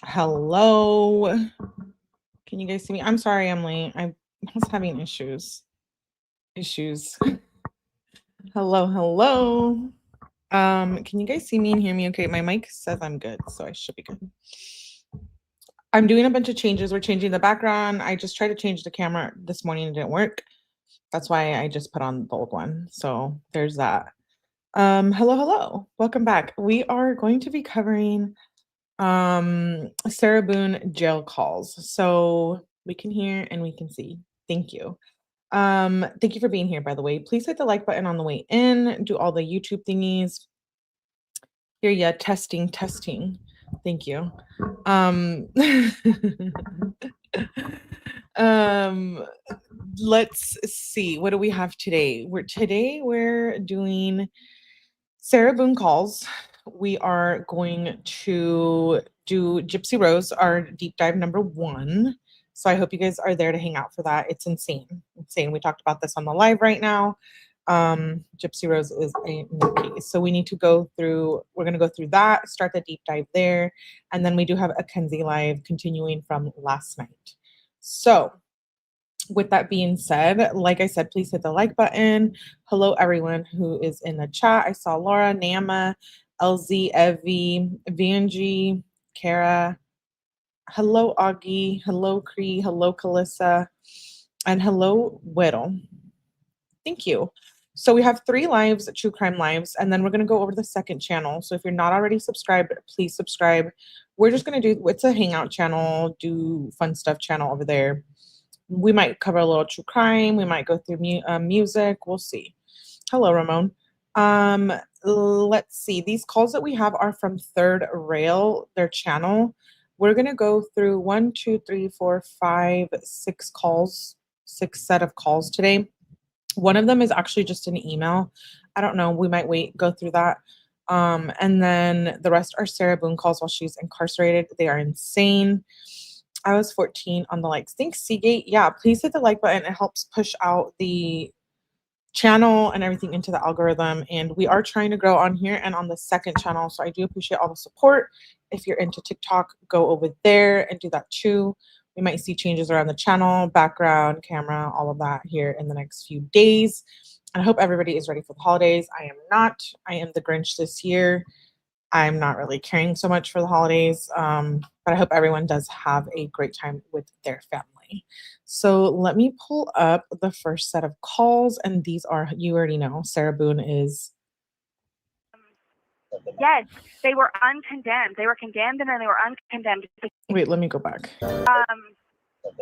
Hello. Can you guys see me? I'm sorry I'm late. I was having issues. Hello. Can you guys see me and hear me okay? My mic says I'm good, so I should be good. I'm doing a bunch of changes. We're changing the background. I just tried to change the camera this morning. It didn't work. That's why I just put on the old one. So there's that. Hello. Welcome back. We are going to be covering Sarah Boone jail calls. So we can hear and we can see. Thank you. Thank you for being here, by the way. Please hit the like button on the way in. Do all the YouTube thingies. Here, yeah, testing. Thank you. Let's see. What do we have today? We're doing Sarah Boone calls. We are going to do Gypsy Rose, our deep dive number 1. So I hope you guys are there to hang out for that. It's insane. We talked about this on the live right now. Gypsy Rose is a new case. So we need to go through, we're going to go through that, start the deep dive there. And then we do have a 𝗫𝗫𝗧 live continuing from last night. So with that being said, like I said, please hit the like button. Hello, everyone who is in the chat. I saw Laura, Nama, LZ, Evie, Vanjie, Kara. Hello, Augie. Hello, Cree. Hello, Calissa. And hello, Whittle. Thank you. So we have 3 lives, true crime lives, and then we're going to go over to the second channel. So if you're not already subscribed, please subscribe. We're just going to do, it's a hangout channel, do fun stuff channel over there. We might cover a little true crime. We might go through music. We'll see. Hello, Ramon. Let's see. These calls that we have are from Third Rail, their channel. We're going to go through 1, 2, 3, 4, 5, 6 calls, 6 set of calls today. One of them is actually just an email. I don't know. We might go through that. And then the rest are Sarah Boone calls while she's incarcerated. They are insane. I was 14 on the likes. Thanks, Seagate. Yeah, please hit the like button. It helps push out the channel and everything into the algorithm. And we are trying to grow on here and on the second channel. So I do appreciate all the support. If you're into TikTok, go over there and do that too. We might see changes around the channel, background, camera, all of that here in the next few days. And I hope everybody is ready for the holidays. I am not. I am the Grinch this year. I'm not really caring so much for the holidays, but I hope everyone does have a great time with their family. So let me pull up the first set of calls, and these are, you already know, Sarah Boone is. Yes, they were uncondemned. They were condemned and then they were uncondemned. Wait, let me go back.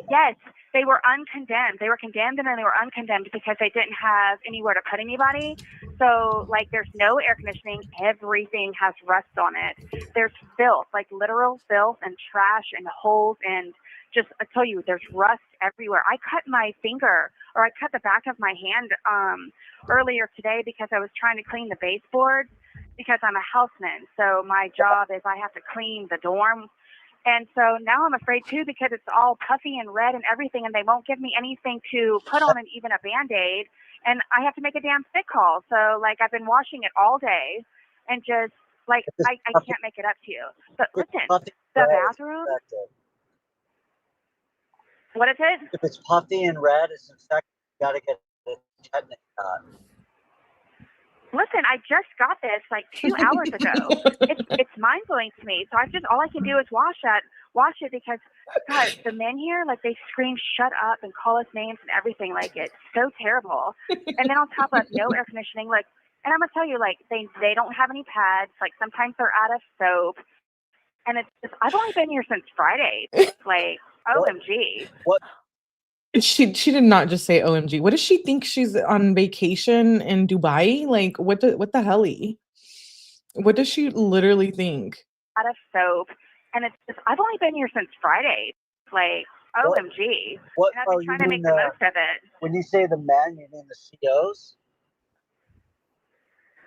Yes, they were uncondemned. They were condemned and then they were uncondemned because they didn't have anywhere to put anybody. So, like, there's no air conditioning. Everything has rust on it. There's filth, like literal filth and trash and holes and just, I tell you, there's rust everywhere. I cut my finger, or I cut the back of my hand earlier today because I was trying to clean the baseboards because I'm a houseman. So my job is I have to clean the dorm. And so now I'm afraid too because it's all puffy and red and everything, and they won't give me anything to put on and even a Band-Aid. And I have to make a damn sick call. So, like, I've been washing it all day and just, like, I can't make it up to you. But listen, the bathroom. What is it? If it's puffy and red, it's infected. You got to get it tetanus shot. Listen, I just got this like 2 hours ago. It's mind blowing to me. So all I can do is wash it because, God, the men here, like, they scream "shut up" and call us names and everything. Like, it's so terrible. And then on top of no air conditioning, like, and I'm gonna tell you, like, they don't have any pads. Like, sometimes they're out of soap, and it's just, I've only been here since Friday. Like, OMG. What? She did not just say OMG. What does she think? She's on vacation in Dubai? Like, what the helly? What does she literally think? Out of soap, and it's just, I've only been here since Friday. Like, OMG. What and I've been trying to make the most of it. When you say the men, you mean the COs?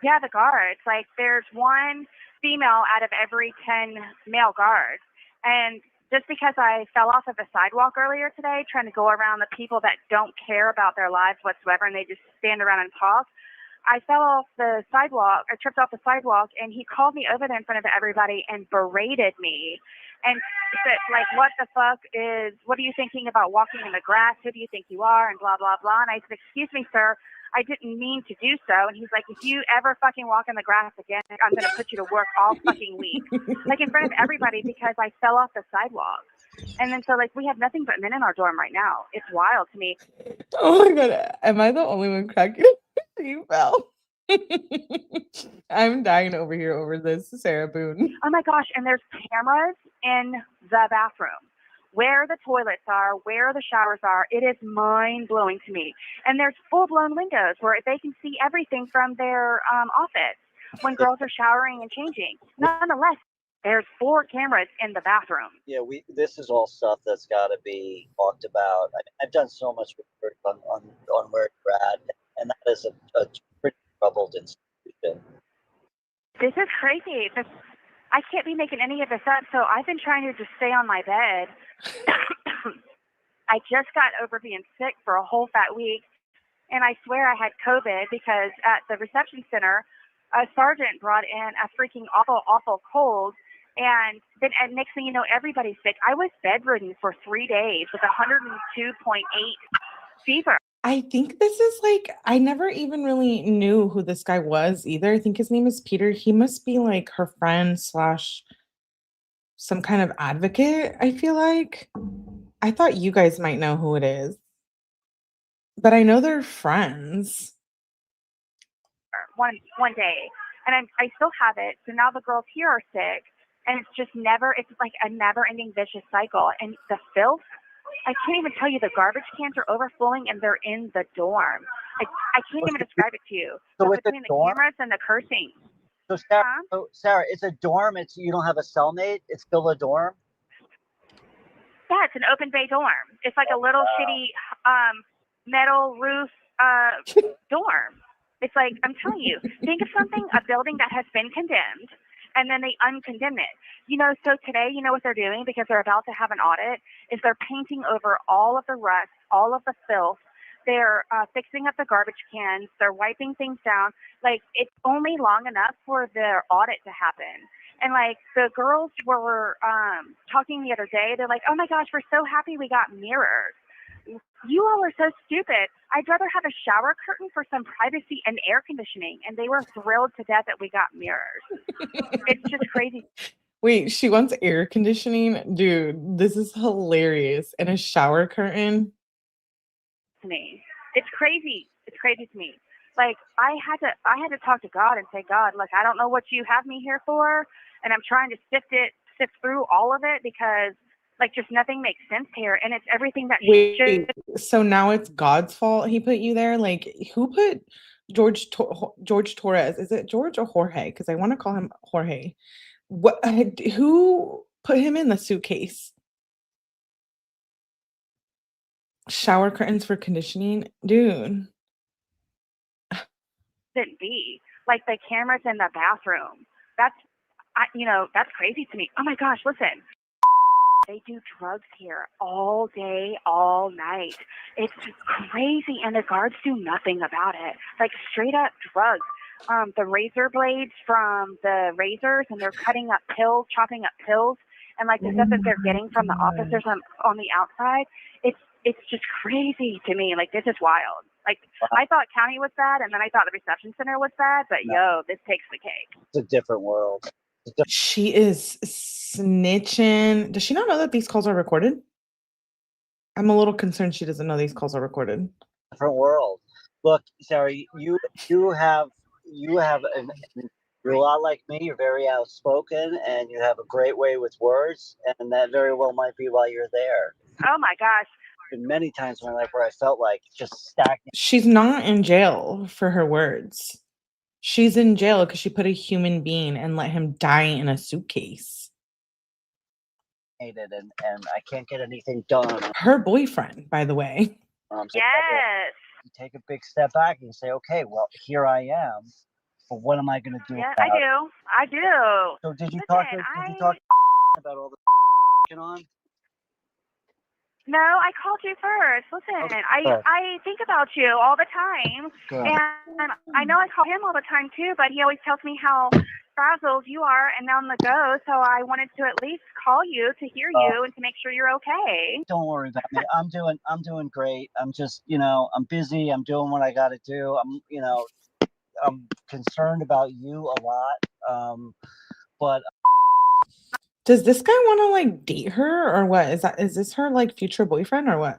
Yeah, the guards. Like, there's one female out of every 10 male guards. And just because I fell off of the sidewalk earlier today trying to go around the people that don't care about their lives whatsoever and they just stand around and talk, I fell off the sidewalk. I tripped off the sidewalk, and he called me over there in front of everybody and berated me. And like, what the fuck what are you thinking about walking in the grass? Who do you think you are? And blah, blah, blah. And I said, excuse me, sir, I didn't mean to do so. And he's like, if you ever fucking walk in the grass again, I'm going to put you to work all fucking week. Like, in front of everybody, because I fell off the sidewalk. And then so, like, we have nothing but men in our dorm right now. It's wild to me. Oh my God. Am I the only one cracking? You fell. I'm dying over here over this, Sarah Boone. Oh my gosh. And there's cameras in the bathroom where the toilets are, where the showers are. It is mind blowing to me. And there's full blown windows where they can see everything from their office when girls are showering and changing. Nonetheless, there's 4 cameras in the bathroom. Yeah, this is all stuff that's got to be talked about. I've done so much research on where you're at, and that is a pretty troubled institution. This is crazy. I can't be making any of this up, so I've been trying to just stay on my bed. I just got over being sick for a whole fat week, and I swear I had COVID because at the reception center, a sergeant brought in a freaking awful, awful cold. And then, next thing you know, everybody's sick. I was bedridden for 3 days with 102.8 fever. I think this is like, I never even really knew who this guy was either. I think his name is Peter. He must be like her friend / some kind of advocate, I feel like. I thought you guys might know who it is. But I know they're friends. One day. And I still have it. So now the girls here are sick. And it's like a never-ending vicious cycle. And the filth, I can't even tell you, the garbage cans are overflowing and they're in the dorm. I can't even describe it to you. So between the cameras and the cursing. So Sarah, it's a dorm. You don't have a cellmate. It's still a dorm. Yeah, it's an open bay dorm. It's like a little shitty metal roof dorm. It's like, I'm telling you, think of a building that has been condemned, and then they uncondemn it. So today, you know what they're doing, because they're about to have an audit, is they're painting over all of the rust, all of the filth. They're fixing up the garbage cans. They're wiping things down. Like, it's only long enough for their audit to happen. And, like, the girls were talking the other day. They're like, oh, my gosh, we're so happy we got mirrors. You all are so stupid. I'd rather have a shower curtain for some privacy and air conditioning. And they were thrilled to death that we got mirrors. It's just crazy. Wait, she wants air conditioning? Dude, this is hilarious. And a shower curtain? To me, it's crazy. It's crazy to me. Like, I had to talk to God and say, God, look, I don't know what you have me here for. And I'm trying to sift through all of it because, like, just nothing makes sense here. And it's everything that so now it's God's fault he put you there? Like, who put George Torres? Is it George or Jorge? Because I want to call him Jorge. Who put him in the suitcase? Shower curtains for conditioning? Dude. Shouldn't be. Like, the cameras in the bathroom. That's crazy to me. Oh my gosh, listen. They do drugs here all day, all night. It's crazy, and the guards do nothing about it. Like, straight up drugs. The razor blades from the razors, and they're cutting up pills, chopping up pills, and like the stuff that they're getting from the officers on the outside. It's just crazy to me. Like, this is wild. Like, I thought county was bad, and then I thought the reception center was bad, but this takes the cake. It's a different world. She is snitching. Does she not know that these calls are recorded? I'm a little concerned she doesn't know these calls are recorded. Different world. Look, Sarah, you're a lot like me. You're very outspoken, and you have a great way with words, and that very well might be why you're there. Oh my gosh. Been many times in my life where I felt like just stagnant. She's not in jail for her words. She's in jail because she put a human being and let him die in a suitcase. And I can't get anything done. Her boyfriend, by the way. Yes. You take a big step back and say, okay, well, here I am. But what am I going to do? Yeah, about I do. So did you talk about all the on? No, I called you first. Listen, Okay. I think about you all the time, Good. and I know I call him all the time too, but he always tells me how frazzled you are and on the go, so I wanted to at least call you to hear you and to make sure you're okay. Don't worry about me. I'm doing great. I'm just, I'm busy. I'm doing what I got to do. I'm concerned about you a lot. But Does this guy want to like date her or what? Is this her like future boyfriend or what?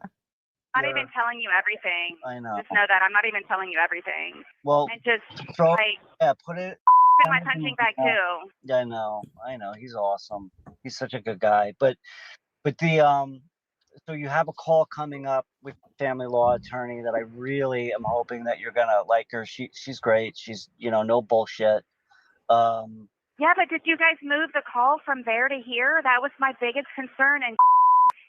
I'm not even telling you everything. I know. Just know that I'm not even telling you everything. Well, And just throw, like put it in my punching bag too. Yeah, I know. He's awesome. He's such a good guy. But so you have a call coming up with family law attorney that I really am hoping that you're gonna like her. She's great. She's no bullshit. Yeah, but did you guys move the call from there to here? That was my biggest concern, and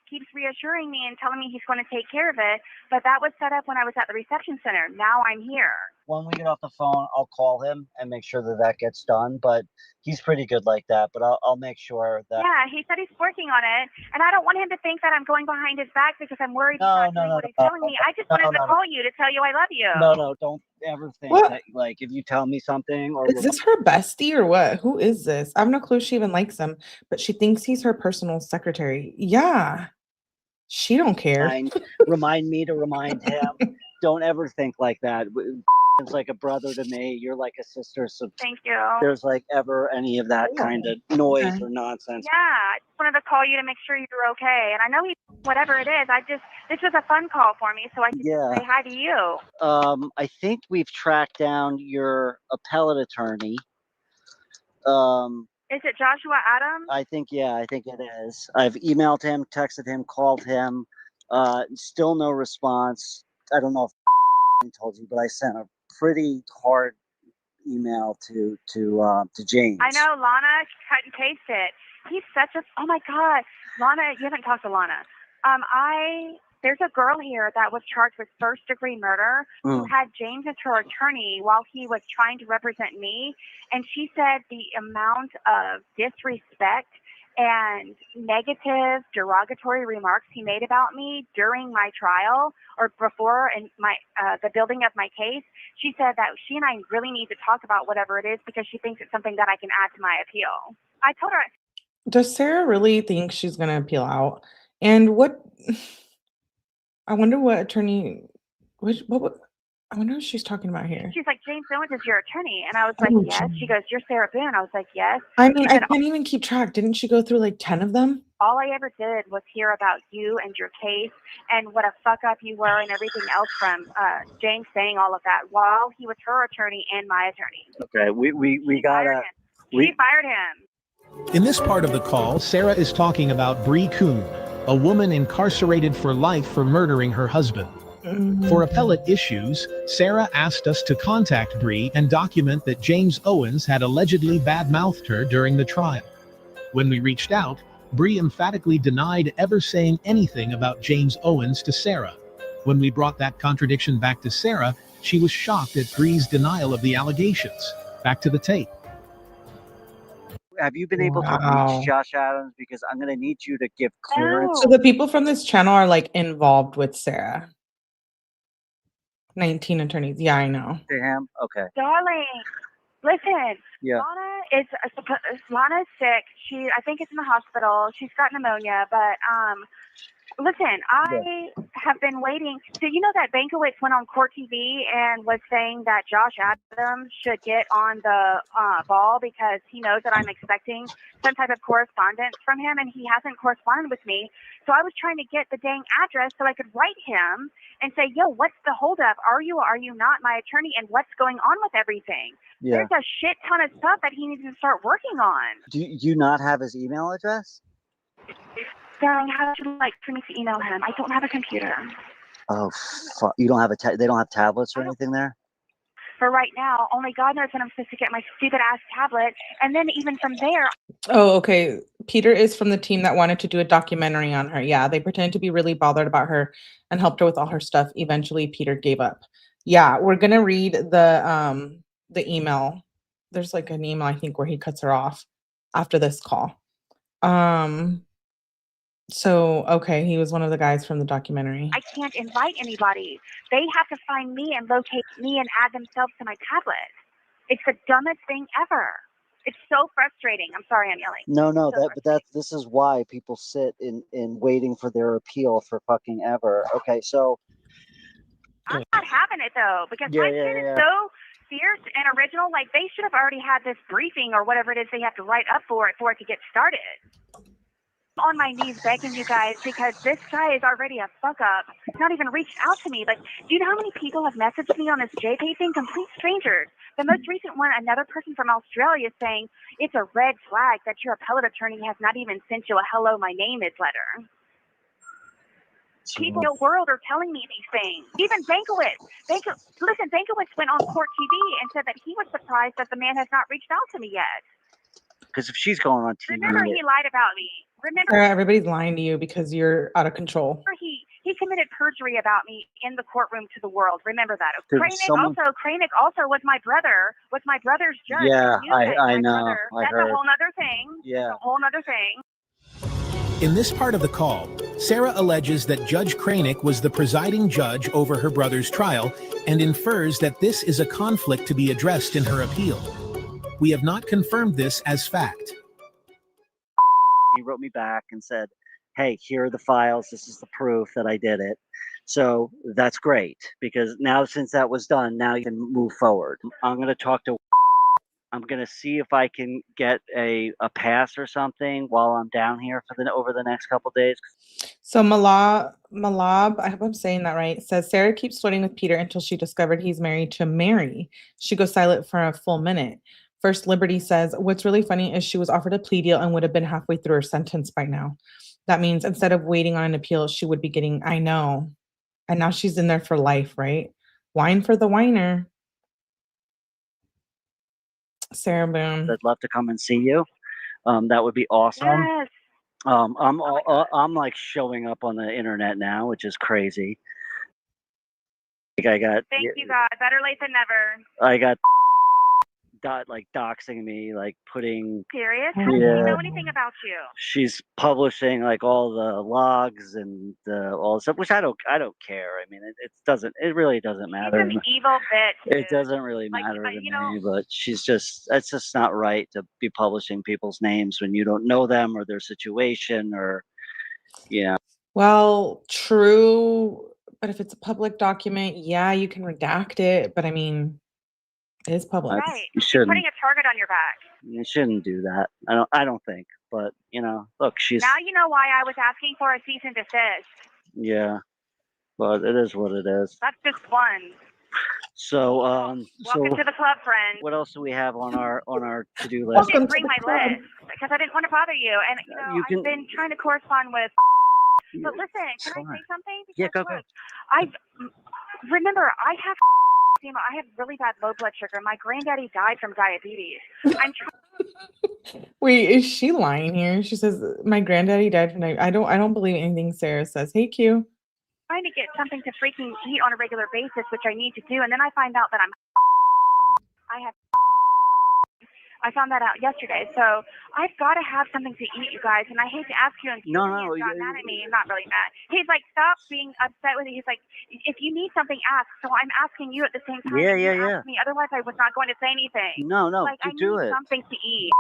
keeps reassuring me and telling me he's going to take care of it. But that was set up when I was at the reception center. Now I'm here. When we get off the phone, I'll call him and make sure that gets done. But he's pretty good like that. But I'll make sure that. Yeah, he said he's working on it, and I don't want him to think that I'm going behind his back because I'm worried he's not doing what he's telling me. I just wanted to call you to tell you I love you. No, don't ever think that like if you tell me something or is this her bestie or what? Who is this? I have no clue she even likes him, but she thinks he's her personal secretary. Yeah. She don't care. Remind me to remind him. Don't ever think like that. It's like a brother to me. You're like a sister. So thank you. There's like ever any of that kind of noise or nonsense. Yeah, I just wanted to call you to make sure you're okay. And I know whatever it is. This was a fun call for me, so I could say hi to you. I think we've tracked down your appellate attorney. Is it Joshua Adams? I think it is. I've emailed him, texted him, called him. Still no response. I don't know if I told you, but I sent a pretty hard email to James. I know Lana cut and paste it. He's such a oh my god, Lana. You haven't talked to Lana. There's a girl here that was charged with first-degree murder who had James as her attorney while he was trying to represent me. And she said the amount of disrespect and negative, derogatory remarks he made about me during my trial or before in my the building of my case, she said that she and I really need to talk about whatever it is because she thinks it's something that I can add to my appeal. I told her. Does Sarah really think she's going to appeal out? And what... I wonder what attorney, I wonder what she's talking about here. She's like, James Owens is your attorney. And I was like, yes. She goes, you're Sarah Boone. I was like, yes. I mean, I can't even keep track. Didn't she go through like 10 of them? All I ever did was hear about you and your case and what a fuck up you were and everything else from James saying all of that while he was her attorney and my attorney. Okay, we gotta... She fired him. In this part of the call, Sarah is talking about 𝗕𝗏𝗡, a woman incarcerated for life for murdering her husband. For appellate issues, Sarah asked us to contact 𝗕𝗏𝗡 and document that James Owens had allegedly badmouthed her during the trial. When we reached out, 𝗕𝗏𝗡 emphatically denied ever saying anything about James Owens to Sarah. When we brought that contradiction back to Sarah, she was shocked at 𝗕𝗏𝗡's denial of the allegations. Back to the tape. Have you been able to reach Josh Adams? Because I'm going to need you to give clearance. So the people from this channel are like involved with Sarah. 19 attorneys. Yeah, I know. To him? Okay. Darling, listen. Yeah. Lana's sick. I think it's in the hospital. She's got pneumonia, but listen, I have been waiting. So you know that Bankowitz went on Court TV and was saying that Josh Adams should get on the ball because he knows that I'm expecting some type of correspondence from him, and he hasn't corresponded with me. So I was trying to get the dang address so I could write him and say, yo, what's the holdup? Are you not my attorney? And what's going on with everything? Yeah. There's a shit ton of stuff that he needs to start working on. Do you not have his email address? Darling, how would you like for me to email him? I don't have a computer. Oh, fuck. You don't have they don't have tablets or anything there? For right now, only God knows when I'm supposed to get my stupid ass tablet. And then even from there. Oh, okay. Peter is from the team that wanted to do a documentary on her. Yeah, they pretended to be really bothered about her and helped her with all her stuff. Eventually, Peter gave up. Yeah, we're going to read the email. There's like an email, I think, where he cuts her off after this call. So, okay, he was one of the guys from the documentary. I can't invite anybody. They have to find me and locate me and add themselves to my tablet. It's the dumbest thing ever. It's so frustrating. I'm sorry I'm yelling. No, this is why people sit in waiting for their appeal for fucking ever. Okay, so I'm not having it though, because my shit is so fierce and original. Like, they should have already had this briefing or whatever it is they have to write up for it to get started. I'm on my knees begging you guys, because this guy is already a fuck up. He's not even reached out to me. Like, do you know how many people have messaged me on this JPay thing? Complete strangers. The most recent one, another person from Australia saying it's a red flag that your appellate attorney has not even sent you a hello, my name is letter. People in the world are telling me these things. Even Bankowitz went on court TV and said that he was surprised that the man has not reached out to me yet. Because if she's going on TV, remember he lied about me. Remember, everybody's lying to you because you're out of control. He committed perjury about me in the courtroom to the world. Remember that. Kraynick also was my brother's judge. Yeah, I know. That's a whole nother thing. Yeah. That's a whole nother thing. In this part of the call, Sarah alleges that Judge Kraynick was the presiding judge over her brother's trial and infers that this is a conflict to be addressed in her appeal. We have not confirmed this as fact. He wrote me back and said, hey, here are the files. This is the proof that I did it. So that's great, because now since that was done, now you can move forward. I'm going to talk to I'm going to see if I can get a pass or something while I'm down here for over the next couple days. So Malab, I hope I'm saying that right, says Sarah keeps flirting with Peter until she discovered he's married to Mary. She goes silent for a full minute. First Liberty says, what's really funny is she was offered a plea deal and would have been halfway through her sentence by now. That means instead of waiting on an appeal, she would be getting, I know. And now she's in there for life, right? Wine for the whiner. Sarah Boone. I'd love to come and see you. That would be awesome. Yes. I'm like showing up on the internet now, which is crazy. Like Thank you, God. Better late than never. I got doxing me, like putting. Serious? How does she know anything about you? She's publishing like all the logs and all the stuff, which I don't care. I mean, it really doesn't matter. She's an evil bitch. Dude. It doesn't really matter to me, but it's just not right to be publishing people's names when you don't know them or their situation or, yeah. Well, true, but if it's a public document, yeah, you can redact it, but I mean, it is public. Right. You're putting a target on your back. You shouldn't do that. I don't think. But look, she's. Now you know why I was asking for a cease and desist. Yeah, but it is what it is. That's just one. So welcome to the club, friend. What else do we have on our to-do list? I didn't bring my list because I didn't want to bother you, and I've been trying to correspond with. But listen, can I say something? Yeah, go. Remember, I have really bad low blood sugar. My granddaddy died from diabetes. Wait, is she lying here? She says my granddaddy died from diabetes. I don't believe anything Sarah says. Hey, Q. Trying to get something to freaking eat on a regular basis, which I need to do, and then I find out that I found that out yesterday, so I've got to have something to eat, you guys. And I hate to ask you, and no, got mad at me. Not really mad. He's like, stop being upset with me. He's like, if you need something, ask. So I'm asking you at the same time. Yeah. Me. Otherwise, I was not going to say anything. No, like, I do need it. Something to eat.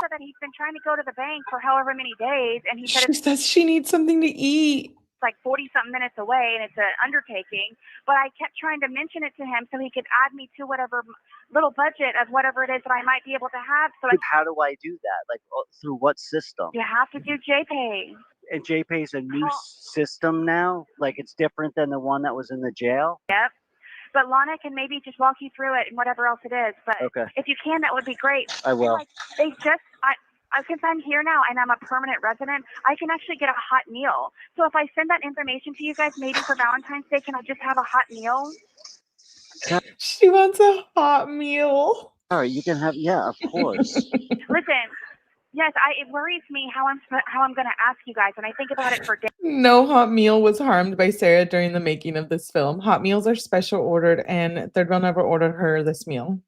So that he's been trying to go to the bank for however many days, and he said she says she needs something to eat. Like 40-something minutes away, and it's an undertaking, but I kept trying to mention it to him so he could add me to whatever little budget of whatever it is that I might be able to have. So how do I do that? Like through what system? You have to do JPay. And JPay is a new system now? Like it's different than the one that was in the jail? Yep. But Lana can maybe just walk you through it and whatever else it is. But if you can, that would be great. I will. Since I'm here now and I'm a permanent resident, I can actually get a hot meal. So if I send that information to you guys, maybe for Valentine's Day, can I just have a hot meal? She wants a hot meal. All right, you can have, of course. Listen, yes, it worries me how I'm going to ask you guys, and I think about it for days. No hot meal was harmed by Sarah during the making of this film. Hot meals are special ordered, and Third Wheel never ordered her this meal.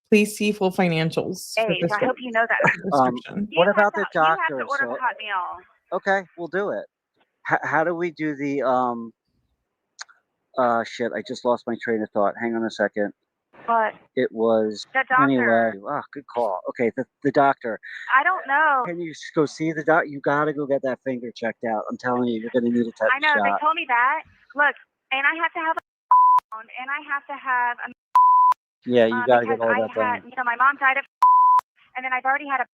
Please see full financials. Hey, I hope you know that. What about the doctor? You have to order the hot meal. Okay, we'll do it. How do we do the shit, I just lost my train of thought. Hang on a second. But It was the doctor. anyway. Ah, good call. Okay, the doctor. I don't know. Can you go see the doc? You gotta go get that finger checked out. I'm telling you, you're gonna need a tetanus I know shot. they told me that. Look, and I have to have a phone, and I have to have a Yeah, you gotta because get all I that had, done. my mom died of, and then I've already had a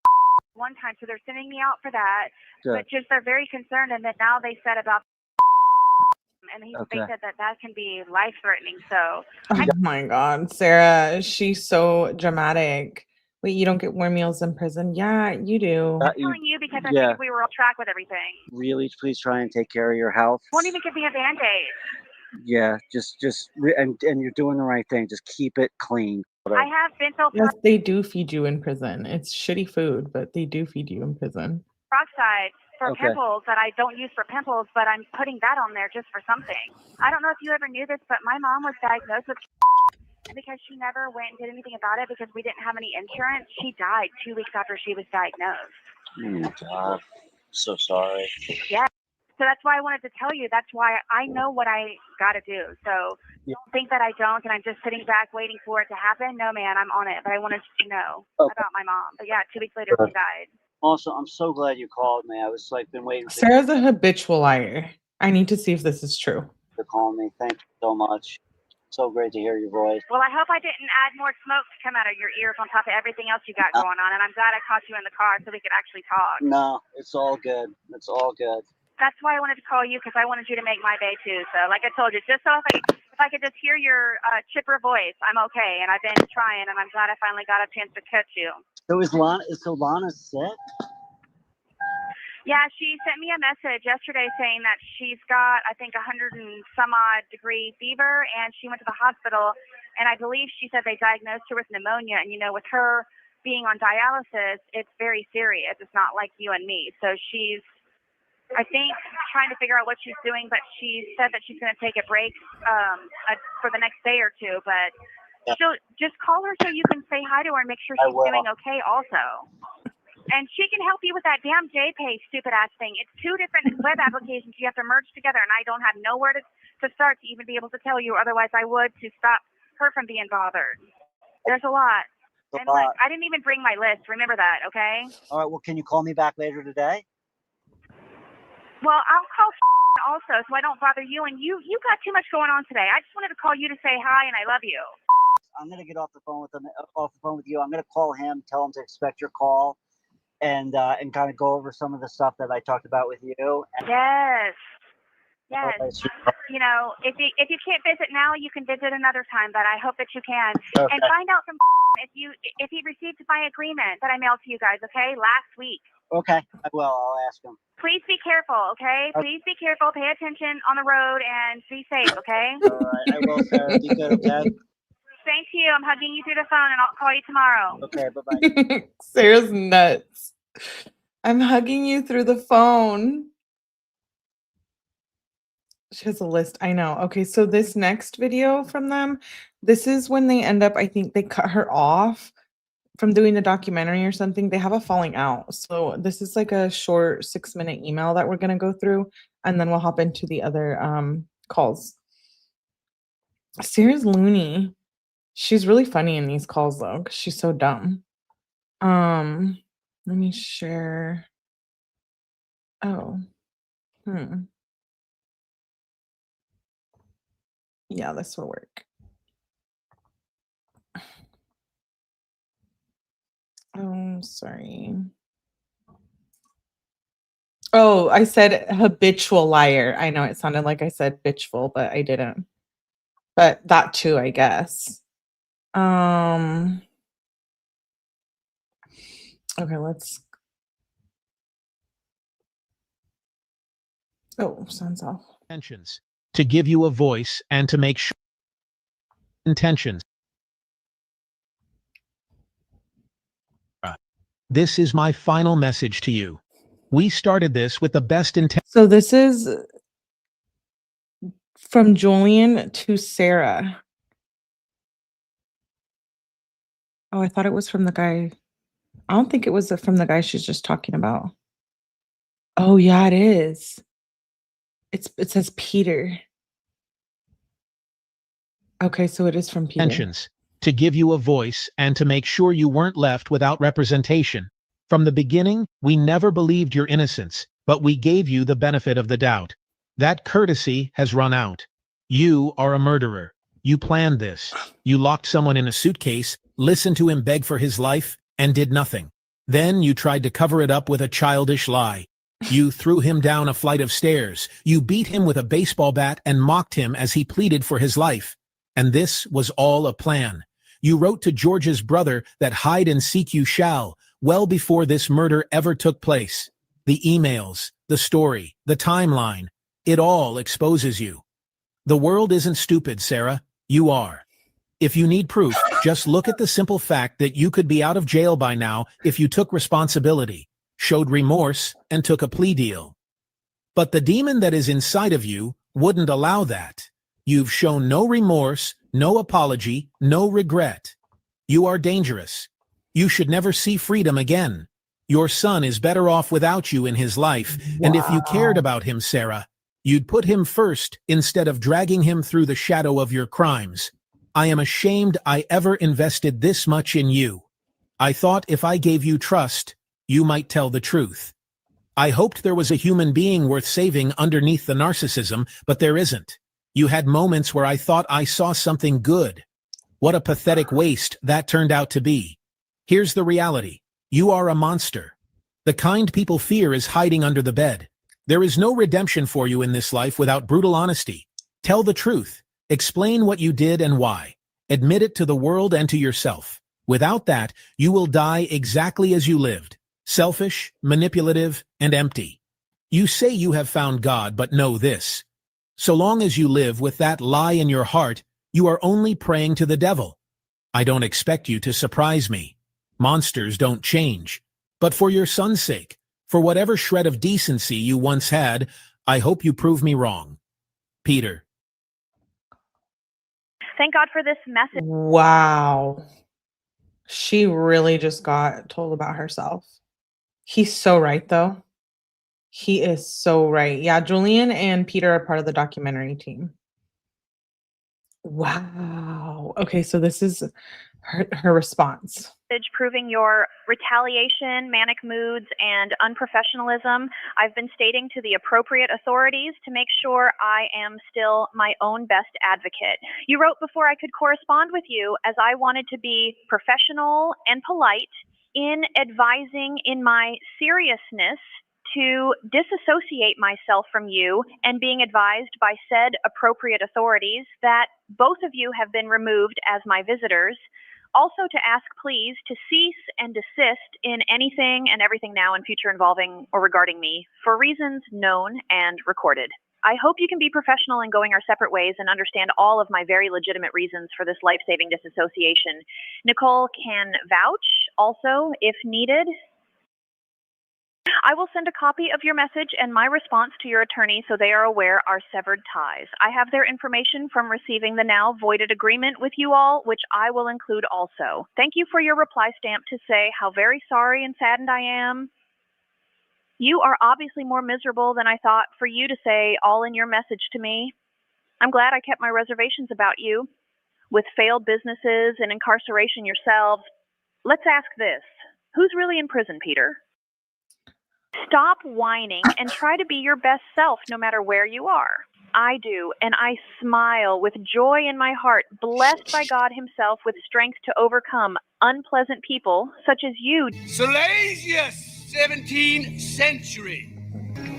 one time, so they're sending me out for that. Good. But just they're very concerned, and then now they said about, and they said that can be life threatening. So. Oh my God, Sarah, she's so dramatic. Wait, you don't get warm meals in prison? Yeah, you do. I'm telling you because I figured we were on track with everything. Really, please try and take care of your health. Won't even give me a Band-Aid. Yeah, and you're doing the right thing. Just keep it clean. I have benzoyl Yes, they do feed you in prison. It's shitty food, but they do feed you in prison. peroxide for pimples that I don't use for pimples, but I'm putting that on there just for something. I don't know if you ever knew this, but my mom was diagnosed with because she never went and did anything about it because we didn't have any insurance. She died 2 weeks after she was diagnosed. Oh my God, I'm so sorry. Yeah. So that's why I wanted to tell you. That's why I know what I got to do. So don't think that I don't and I'm just sitting back waiting for it to happen. No, man, I'm on it. But I wanted you to know about my mom. But yeah, 2 weeks later, she died. Also, I'm so glad you called me. I was been waiting for Sarah's a habitual liar. I need to see if this is true. you to call me. Thank you so much. So great to hear your voice. Well, I hope I didn't add more smoke to come out of your ears on top of everything else you got going on. And I'm glad I caught you in the car so we could actually talk. No, it's all good. It's all good. That's why I wanted to call you because I wanted you to make my day too. So, like I told you, just so if I could just hear your chipper voice, I'm okay. And I've been trying, and I'm glad I finally got a chance to catch you. So Lana sick? Yeah, she sent me a message yesterday saying that she's got, I think, 100 and some odd degree fever, and she went to the hospital. And I believe she said they diagnosed her with pneumonia. And with her being on dialysis, it's very serious. It's not like you and me. So she's, I think, trying to figure out what she's doing, but she said that she's going to take a break for the next day or two. But she'll just call her so you can say hi to her and make sure she's doing okay also. And she can help you with that damn JPay stupid ass thing. It's 2 different web applications you have to merge together, and I don't have nowhere to start to even be able to tell you. Otherwise, I would to stop her from being bothered. There's a lot. And look, I didn't even bring my list. Remember that, okay? All right. Well, can you call me back later today? Well, I'll call also so I don't bother you. And you got too much going on today. I just wanted to call you to say hi and I love you. I'm gonna get off the phone with you. I'm gonna call him, tell him to expect your call. And kind of go over some of the stuff that I talked about with you. Yes. If you can't visit now, you can visit another time. But I hope that you can. Okay. And find out from if he received my agreement that I mailed to you guys. Okay, last week. Okay, I will. I'll ask him. Please be careful. Okay. Please be careful. Pay attention on the road and be safe. Okay. All right, I will, Sarah. Be good. Okay. Thank you. I'm hugging you through the phone, and I'll call you tomorrow. Okay. Bye-bye. Sarah's nuts. I'm hugging you through the phone. She has a list. I know. Okay, so this next video from them, this is when they end up, I think they cut her off from doing the documentary or something. They have a falling out. So this is like a short 6-minute email that we're going to go through, and then we'll hop into the other calls. Sarah's loony. She's really funny in these calls though, because she's so dumb. Let me share. Oh. Yeah, this will work. Oh, sorry. Oh, I said habitual liar. I know it sounded like I said bitchful, but I didn't. But that too, I guess. Okay, let's. Oh, sounds off. Intentions. To give you a voice and to make sure intentions. This is my final message to you. We started this with the best intent. So this is from Julian to Sarah. Oh, I thought it was from the guy. I don't think it was from the guy she's just talking about. Oh, yeah, it is. It says Peter. Okay, so it is from Peter. Intentions, to give you a voice and to make sure you weren't left without representation. From the beginning, we never believed your innocence, but we gave you the benefit of the doubt. That courtesy has run out. You are a murderer. You planned this. You locked someone in a suitcase, listened to him beg for his life, and did nothing. Then you tried to cover it up with a childish lie. You threw him down a flight of stairs. You beat him with a baseball bat and mocked him as he pleaded for his life. And this was all a plan. You wrote to George's brother that hide and seek you shall, well before this murder ever took place. The emails, the story, the timeline, it all exposes you. The world isn't stupid, Sarah. You are. If you need proof, just look at the simple fact that you could be out of jail by now if you took responsibility, showed remorse, and took a plea deal. But the demon that is inside of you wouldn't allow that. You've shown no remorse, no apology, no regret. You are dangerous. You should never see freedom again. Your son is better off without you in his life, and if you cared about him, Sarah, you'd put him first instead of dragging him through the shadow of your crimes. I am ashamed I ever invested this much in you. I thought if I gave you trust, you might tell the truth. I hoped there was a human being worth saving underneath the narcissism, but there isn't. You had moments where I thought I saw something good. What a pathetic waste that turned out to be. Here's the reality. You are a monster. The kind people fear is hiding under the bed. There is no redemption for you in this life without brutal honesty. Tell the truth. Explain what you did and why. Admit it to the world and to yourself. Without that, you will die exactly as you lived. Selfish, manipulative, and empty. You say you have found God, but know this. So long as you live with that lie in your heart, you are only praying to the devil. I don't expect you to surprise me. Monsters don't change. But for your son's sake, for whatever shred of decency you once had, I hope you prove me wrong. Peter. Thank God for this message. Wow. She really just got told about herself. He's so right, though. He is so right. Yeah, Julian and Peter are part of the documentary team. Wow. Okay, so this is her response. Proving your retaliation, manic moods, and unprofessionalism. I've been stating to the appropriate authorities to make sure I am still my own best advocate. You wrote before I could correspond with you, as I wanted to be professional and polite in advising in my seriousness to disassociate myself from you, and being advised by said appropriate authorities that both of you have been removed as my visitors. Also to ask, please, to cease and desist in anything and everything now and future involving or regarding me for reasons known and recorded. I hope you can be professional in going our separate ways and understand all of my very legitimate reasons for this life-saving disassociation. Nicole can vouch also if needed. I will send a copy of your message and my response to your attorney so they are aware our severed ties. I have their information from receiving the now voided agreement with you all, which I will include also. Thank you for your reply stamp to say how very sorry and saddened I am. You are obviously more miserable than I thought for you to say all in your message to me. I'm glad I kept my reservations about you. With failed businesses and incarceration yourselves, let's ask this. Who's really in prison, Peter? Stop whining and try to be your best self no matter where you are. I do, and I smile with joy in my heart, blessed by God himself with strength to overcome unpleasant people such as you. Salacious 17th century.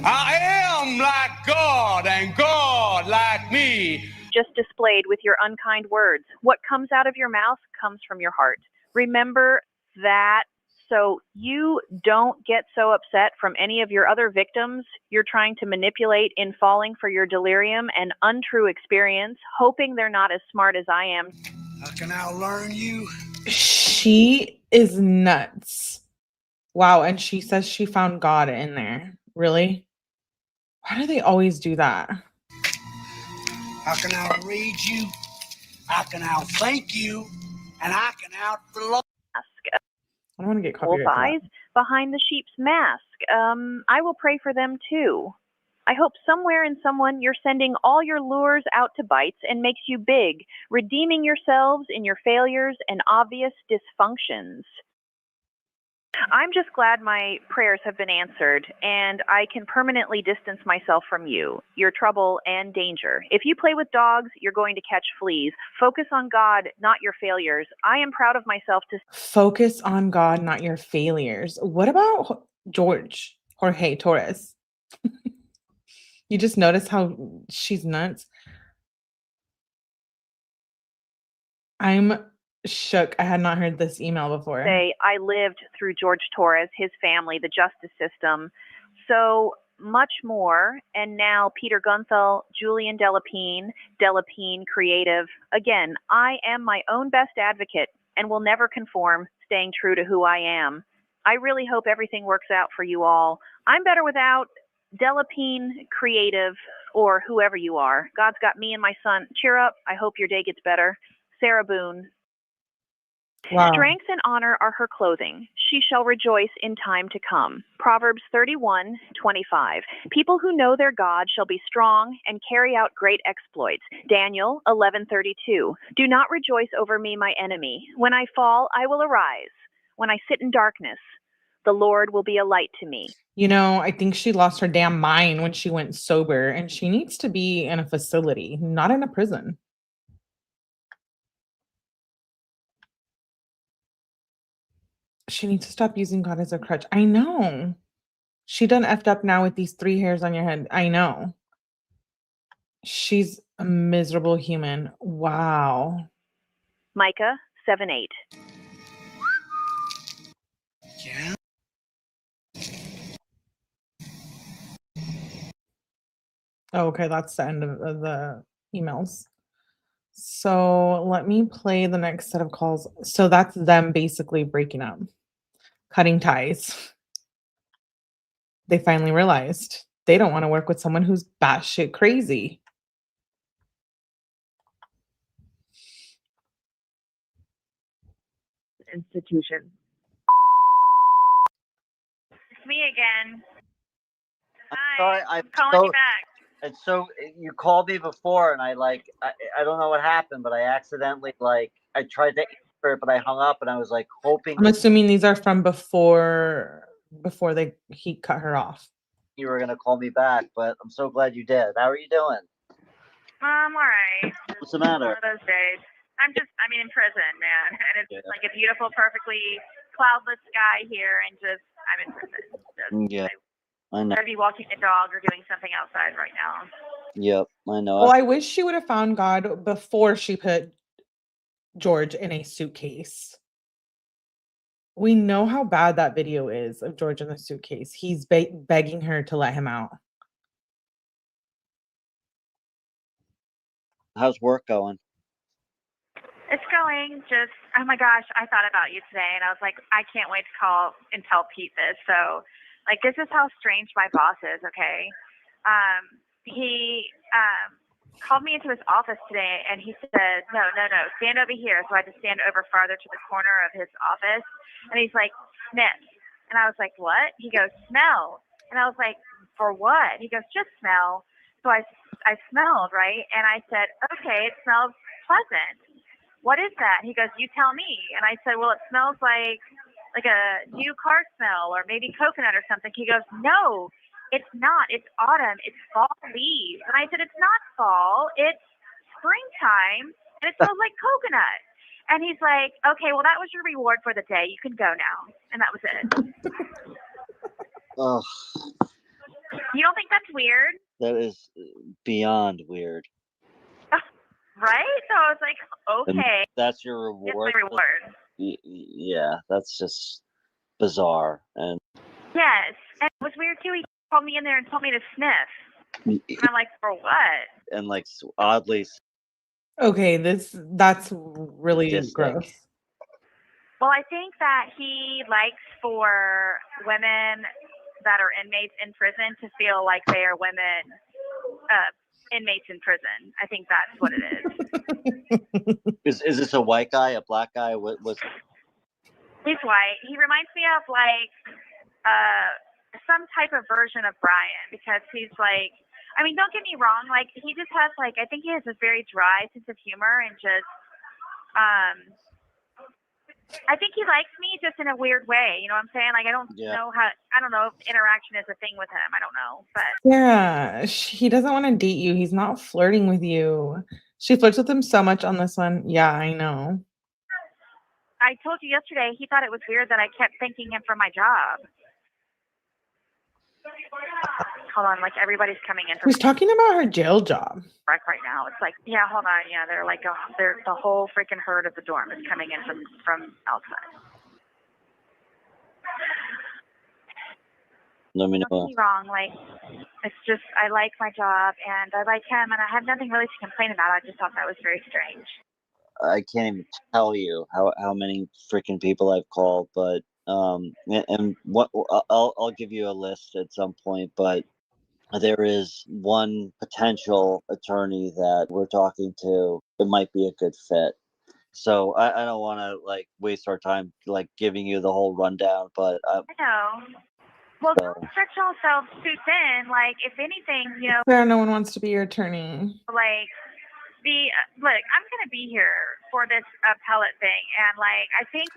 I am like God and God like me. Just displayed with your unkind words. What comes out of your mouth comes from your heart. Remember that. So you don't get so upset from any of your other victims you're trying to manipulate in falling for your delirium and untrue experience, hoping they're not as smart as I am. I can outlearn you. She is nuts. Wow, and she says she found God in there. Really? Why do they always do that? I can outread you. I can outthink you. And I can outflow. I don't want to get copyrighted. behind the sheep's mask. I will pray for them too. I hope somewhere in someone you're sending all your lures out to bites and makes you big, redeeming yourselves in your failures and obvious dysfunctions. I'm just glad my prayers have been answered, and I can permanently distance myself from you, your trouble and danger. If you play with dogs, you're going to catch fleas. Focus on God, not your failures. I am proud of myself to Focus on God, not your failures. What about Jorge Torres? You just notice how she's nuts. I'm shook. I had not heard this email before. say I lived through Jorge Torres, his family, the justice system, so much more. And now Peter Gunthel, Julian 𝗕𝗥𝗦 creative. Again, I am my own best advocate and will never conform, staying true to who I am. I really hope everything works out for you all. I'm better without 𝗕𝗥𝗦 creative or whoever you are. God's got me and my son. Cheer up. I hope your day gets better. Sarah Boone. Wow. Strength and honor are her clothing. She shall rejoice in time to come. Proverbs 31:25. People who know their God shall be strong and carry out great exploits. Daniel 11:32. Do not rejoice over me, my enemy. When I fall, I will arise. When I sit in darkness, the Lord will be a light to me. You know, I think she lost her damn mind when she went sober, and she needs to be in a facility, not in a prison. She needs to stop using God as a crutch. I know. She done effed up now with these 3 hairs on your head. I know. She's a miserable human. Wow. Micah 7:8. Yeah. Oh, okay, that's the end of the emails. So let me play the next set of calls. So that's them basically breaking up, cutting ties. They finally realized they don't want to work with someone who's batshit crazy. Institution. It's me again. I'm Hi, sorry, I'm calling you back. and so you called me before, and I don't know what happened, but I accidentally I tried to answer it, but I hung up, and I was like hoping I'm assuming these are from before he cut her off. you were gonna call me back, but I'm so glad you did. How are you doing? All right. What's the matter? One of those days. I'm in prison, man, and it's Yeah. like a beautiful, perfectly cloudless sky here, and I'm in prison. Yeah, I know. I'd be walking the dog or doing something outside right now. Yep, I know. Well, I wish she would have found God before she put George in a suitcase. We know how bad that video is of George in the suitcase. He's begging her to let him out. How's work going? It's going just, oh my gosh, I thought about you today, and I was like, I can't wait to call and tell Pete this. So, this is how strange my boss is, okay? He called me into his office today, and he said, no, stand over here. So I had to stand over farther to the corner of his office, and he's like, sniff. And I was like, what? He goes, smell. And I was like, for what? He goes, just smell. So I smelled, right? And I said, okay, it smells pleasant. What is that? He goes, you tell me. And I said, well, it smells like a new car smell or maybe coconut or something. He goes, no, it's not. It's autumn. It's fall leaves. And I said, it's not fall. It's springtime, and it smells like coconut. And he's like, okay, well, that was your reward for the day. You can go now. And that was it. Oh, You don't think that's weird? that is beyond weird. Right? So I was like, okay, That's your it's reward. my reward. Yeah, that's just bizarre. And Yes. And it was weird, too. He called me in there and told me to sniff. And I'm like, for what? and oddly Okay, that's really Sadistic. gross. Well, I think that he likes for women that are inmates in prison to feel like they are women, inmates in prison. I think that's what it is. Is this a white guy, a black guy? What was? He's white. He reminds me of some type of version of Brian, because he's like, I mean, don't get me wrong, like he just has like, I think he has a very dry sense of humor, and just I think he likes me just in a weird way. You know what I'm saying? Like I don't know if interaction is a thing with him. I don't know, but Yeah, he doesn't want to date you. He's not flirting with you. She flirts with him so much on this one. Yeah, I know. I told you yesterday he thought it was weird that I kept thanking him for my job. Hold on, like everybody's coming in. She's talking about her jail job. Right now, it's like, yeah, hold on, yeah, they're like, they're the whole freaking herd of the dorm is coming in from outside. Let me know. Don't get me wrong, like it's just I like my job and I like him and I have nothing really to complain about. I just thought that was very strange. I can't even tell you how many freaking people I've called, but and what I'll give you a list at some point, but there is one potential attorney that we're talking to. It might be a good fit. So I don't want to like waste our time like giving you the whole rundown, but I know. Well, don't stretch yourselves too thin. Like, if anything, you know. Sarah, no one wants to be your attorney. Like, look, I'm going to be here for this appellate thing. And, like, I think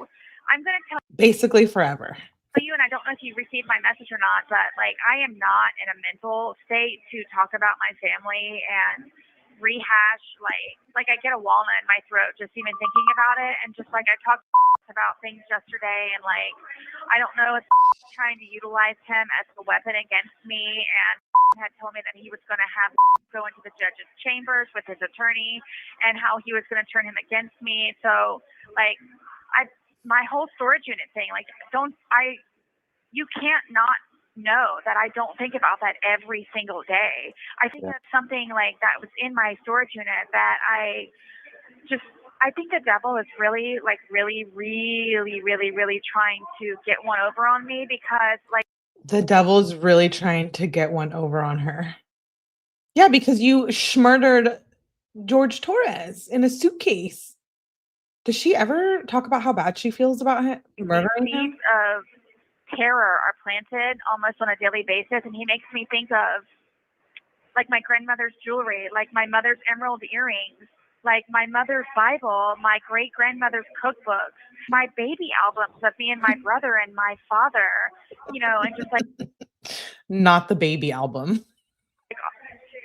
I'm going to tell basically forever. you, and I don't know if you received my message or not, but, like, I am not in a mental state to talk about my family and rehash, like I get a walnut in my throat just even thinking about it. And just, like, I talked about things yesterday, and, like, I don't know if trying to utilize him as a weapon against me, and had told me that he was going to have go into the judge's chambers with his attorney and how he was going to turn him against me. So, like, my whole storage unit thing, like, you can't not know that I don't think about that every single day. I think that's something like that was in my storage unit that I think the devil is really trying to get one over on me, because, like, the devil's really trying to get one over on her. Yeah, because you murdered Jorge Torres in a suitcase. Does she ever talk about how bad she feels about him murdering him? Seeds of terror are planted almost on a daily basis, and he makes me think of, like, my grandmother's jewelry, like my mother's emerald earrings, like my mother's Bible, my great-grandmother's cookbooks, my baby albums of me and my brother and my father, you know, and just, like... Not the baby album.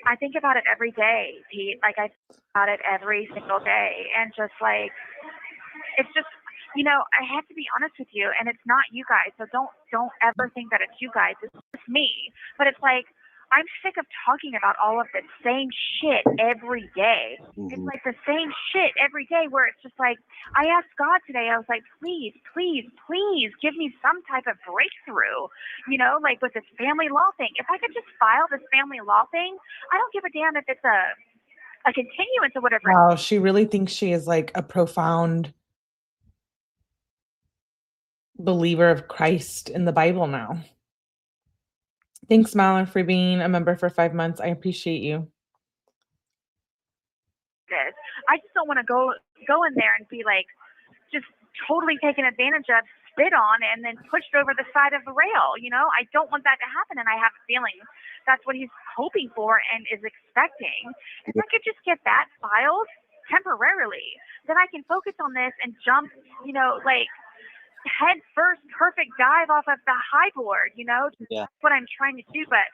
I think about it every day, Pete. Like, I think about it every single day. And just, like, it's just, you know, I have to be honest with you, and it's not you guys. So don't ever think that it's you guys. It's just me. But it's like, I'm sick of talking about all of the same shit every day. It's like the same shit every day, where it's just like, I asked God today, I was like, please give me some type of breakthrough, you know, like with this family law thing. If I could just file this family law thing, I don't give a damn if it's a continuance or whatever. Wow, she really thinks she is like a profound believer of Christ in the Bible now. Thanks, Malin, for being a member for 5 months. I appreciate you. I just don't want to go in there and be like just totally taken advantage of, spit on, and then pushed over the side of the rail. You know, I don't want that to happen, and I have a feeling that's what he's hoping for and is expecting. If I could just get that filed temporarily, then I can focus on this and jump, you know, like, head first, perfect dive off of the high board, you know. That's what I'm trying to do. But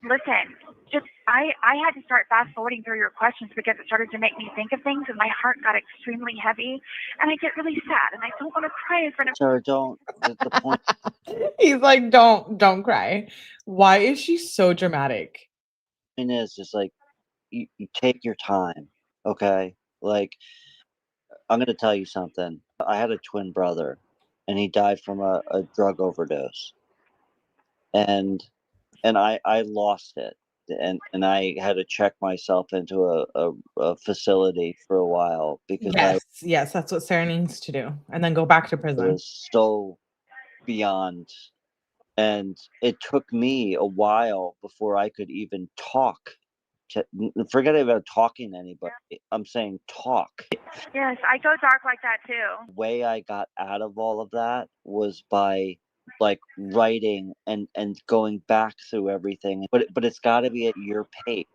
listen, just I had to start fast forwarding through your questions, because it started to make me think of things, and my heart got extremely heavy, and I get really sad, and I don't want to cry in front of... Sarah, don't. The point. He's like, don't cry. Why is she so dramatic? It is just like, you take your time, okay? Like, I'm gonna tell you something. I had a twin brother, and he died from a drug overdose, and I lost it, and I had to check myself into a facility for a while, because yes, that's what Sarah needs to do, and then go back to prison. It was so beyond, and it took me a while before I could even talk. Forget about talking to anybody. I'm saying talk. Yes, I go dark like that too. The way I got out of all of that was by like writing and going back through everything, but it's got to be at your pace,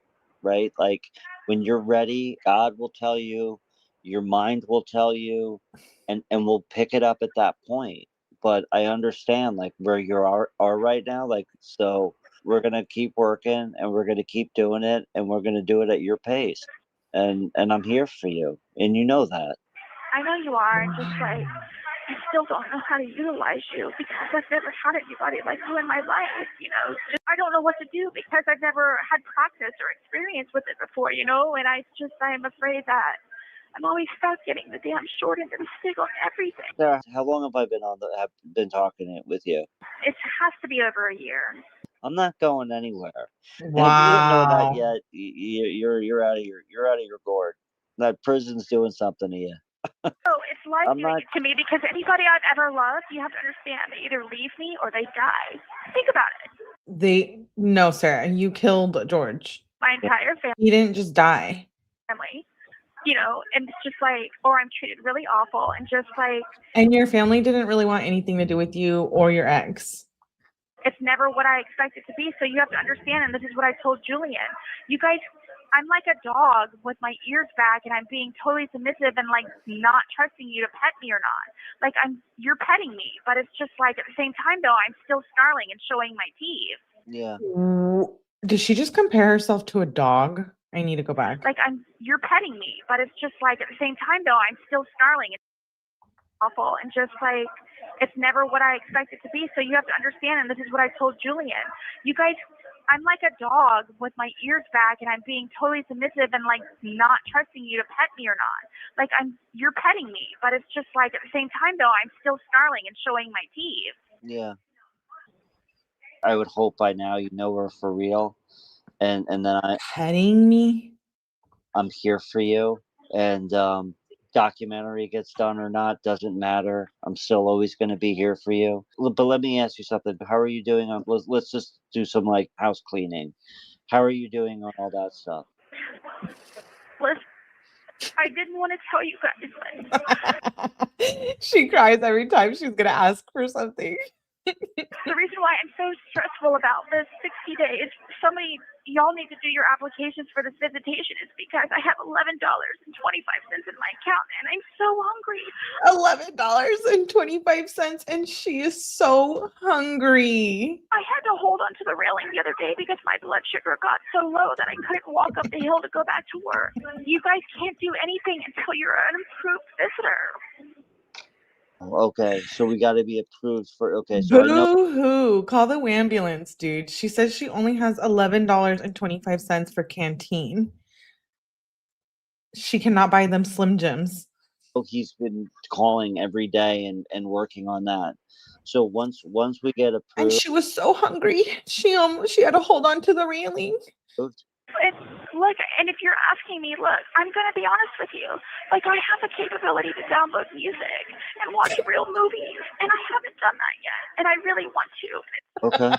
right? Like when you're ready, God will tell you, your mind will tell you, and we'll pick it up at that point. But I understand like where you are right now, like, so we're gonna keep working and we're gonna keep doing it and we're gonna do it at your pace, and I'm here for you, and you know that. I know you are, and just like, I still don't know how to utilize you because I've never had anybody like you in my life, you know. Just, I don't know what to do because I've never had practice or experience with it before, you know, and I'm afraid that I'm always stuck getting the damn short end of the stick on everything. Sarah, how long have I have been talking it with you? It has to be over a year. I'm not going anywhere. Wow. And if you don't know that yet, you're out of your gourd. That prison's doing something to you. Oh, it's life I'm doing not. it to me because anybody I've ever loved, you have to understand, they either leave me or they die. Think about it. No, Sarah, you killed George. My entire He didn't just die. family, you know, and it's just like, or I'm treated really awful and just like, And your family didn't really want anything to do with you or your ex. it's never what I expect it to be. So you have to understand, and this is what I told Julian. You guys, I'm like a dog with my ears back, and I'm being totally submissive and like not trusting you to pet me or not. Like you're petting me, but it's just like at the same time though, I'm still snarling and showing my teeth. Yeah. Did she just compare herself to a dog? I need to go back. Like you're petting me, but it's just like at the same time though, I'm still snarling. It's awful, and just like it's never what I expect it to be. So you have to understand, and this is what I told Julian. You guys, I'm like a dog with my ears back, and I'm being totally submissive and like not trusting you to pet me or not. Like you're petting me, but it's just like at the same time though, I'm still snarling and showing my teeth. Yeah. I would hope by now you know we're for real, and then Petting me? I'm here for you, and documentary gets done or not doesn't matter. I'm still always going to be here for you. But let me ask you something. How are you doing on? Let's just do some like house cleaning. How are you doing on all that stuff? Listen, I didn't want to tell you guys, but She cries every time she's gonna ask for something. the reason why I'm so stressful about this 60 days, y'all need to do your applications for this visitation is because I have $11.25 in my account and I'm so hungry. $11.25, and she is so hungry. I had to hold onto the railing the other day because my blood sugar got so low that I couldn't walk up the hill to go back to work. You guys can't do anything until you're an approved visitor. Okay, so we got to be approved for. Okay, so I know. Boo-hoo. Call the ambulance, dude. She says she only has $11.25 for canteen. She cannot buy them Slim Jims. He's been calling every day and working on that. So once we get And approved, she was so hungry. She had to hold on to the railing. Look, and if you're asking me, look, I'm going to be honest with you. Like, I have the capability to download music and watch real movies, and I haven't done that yet, and I really want to. Okay.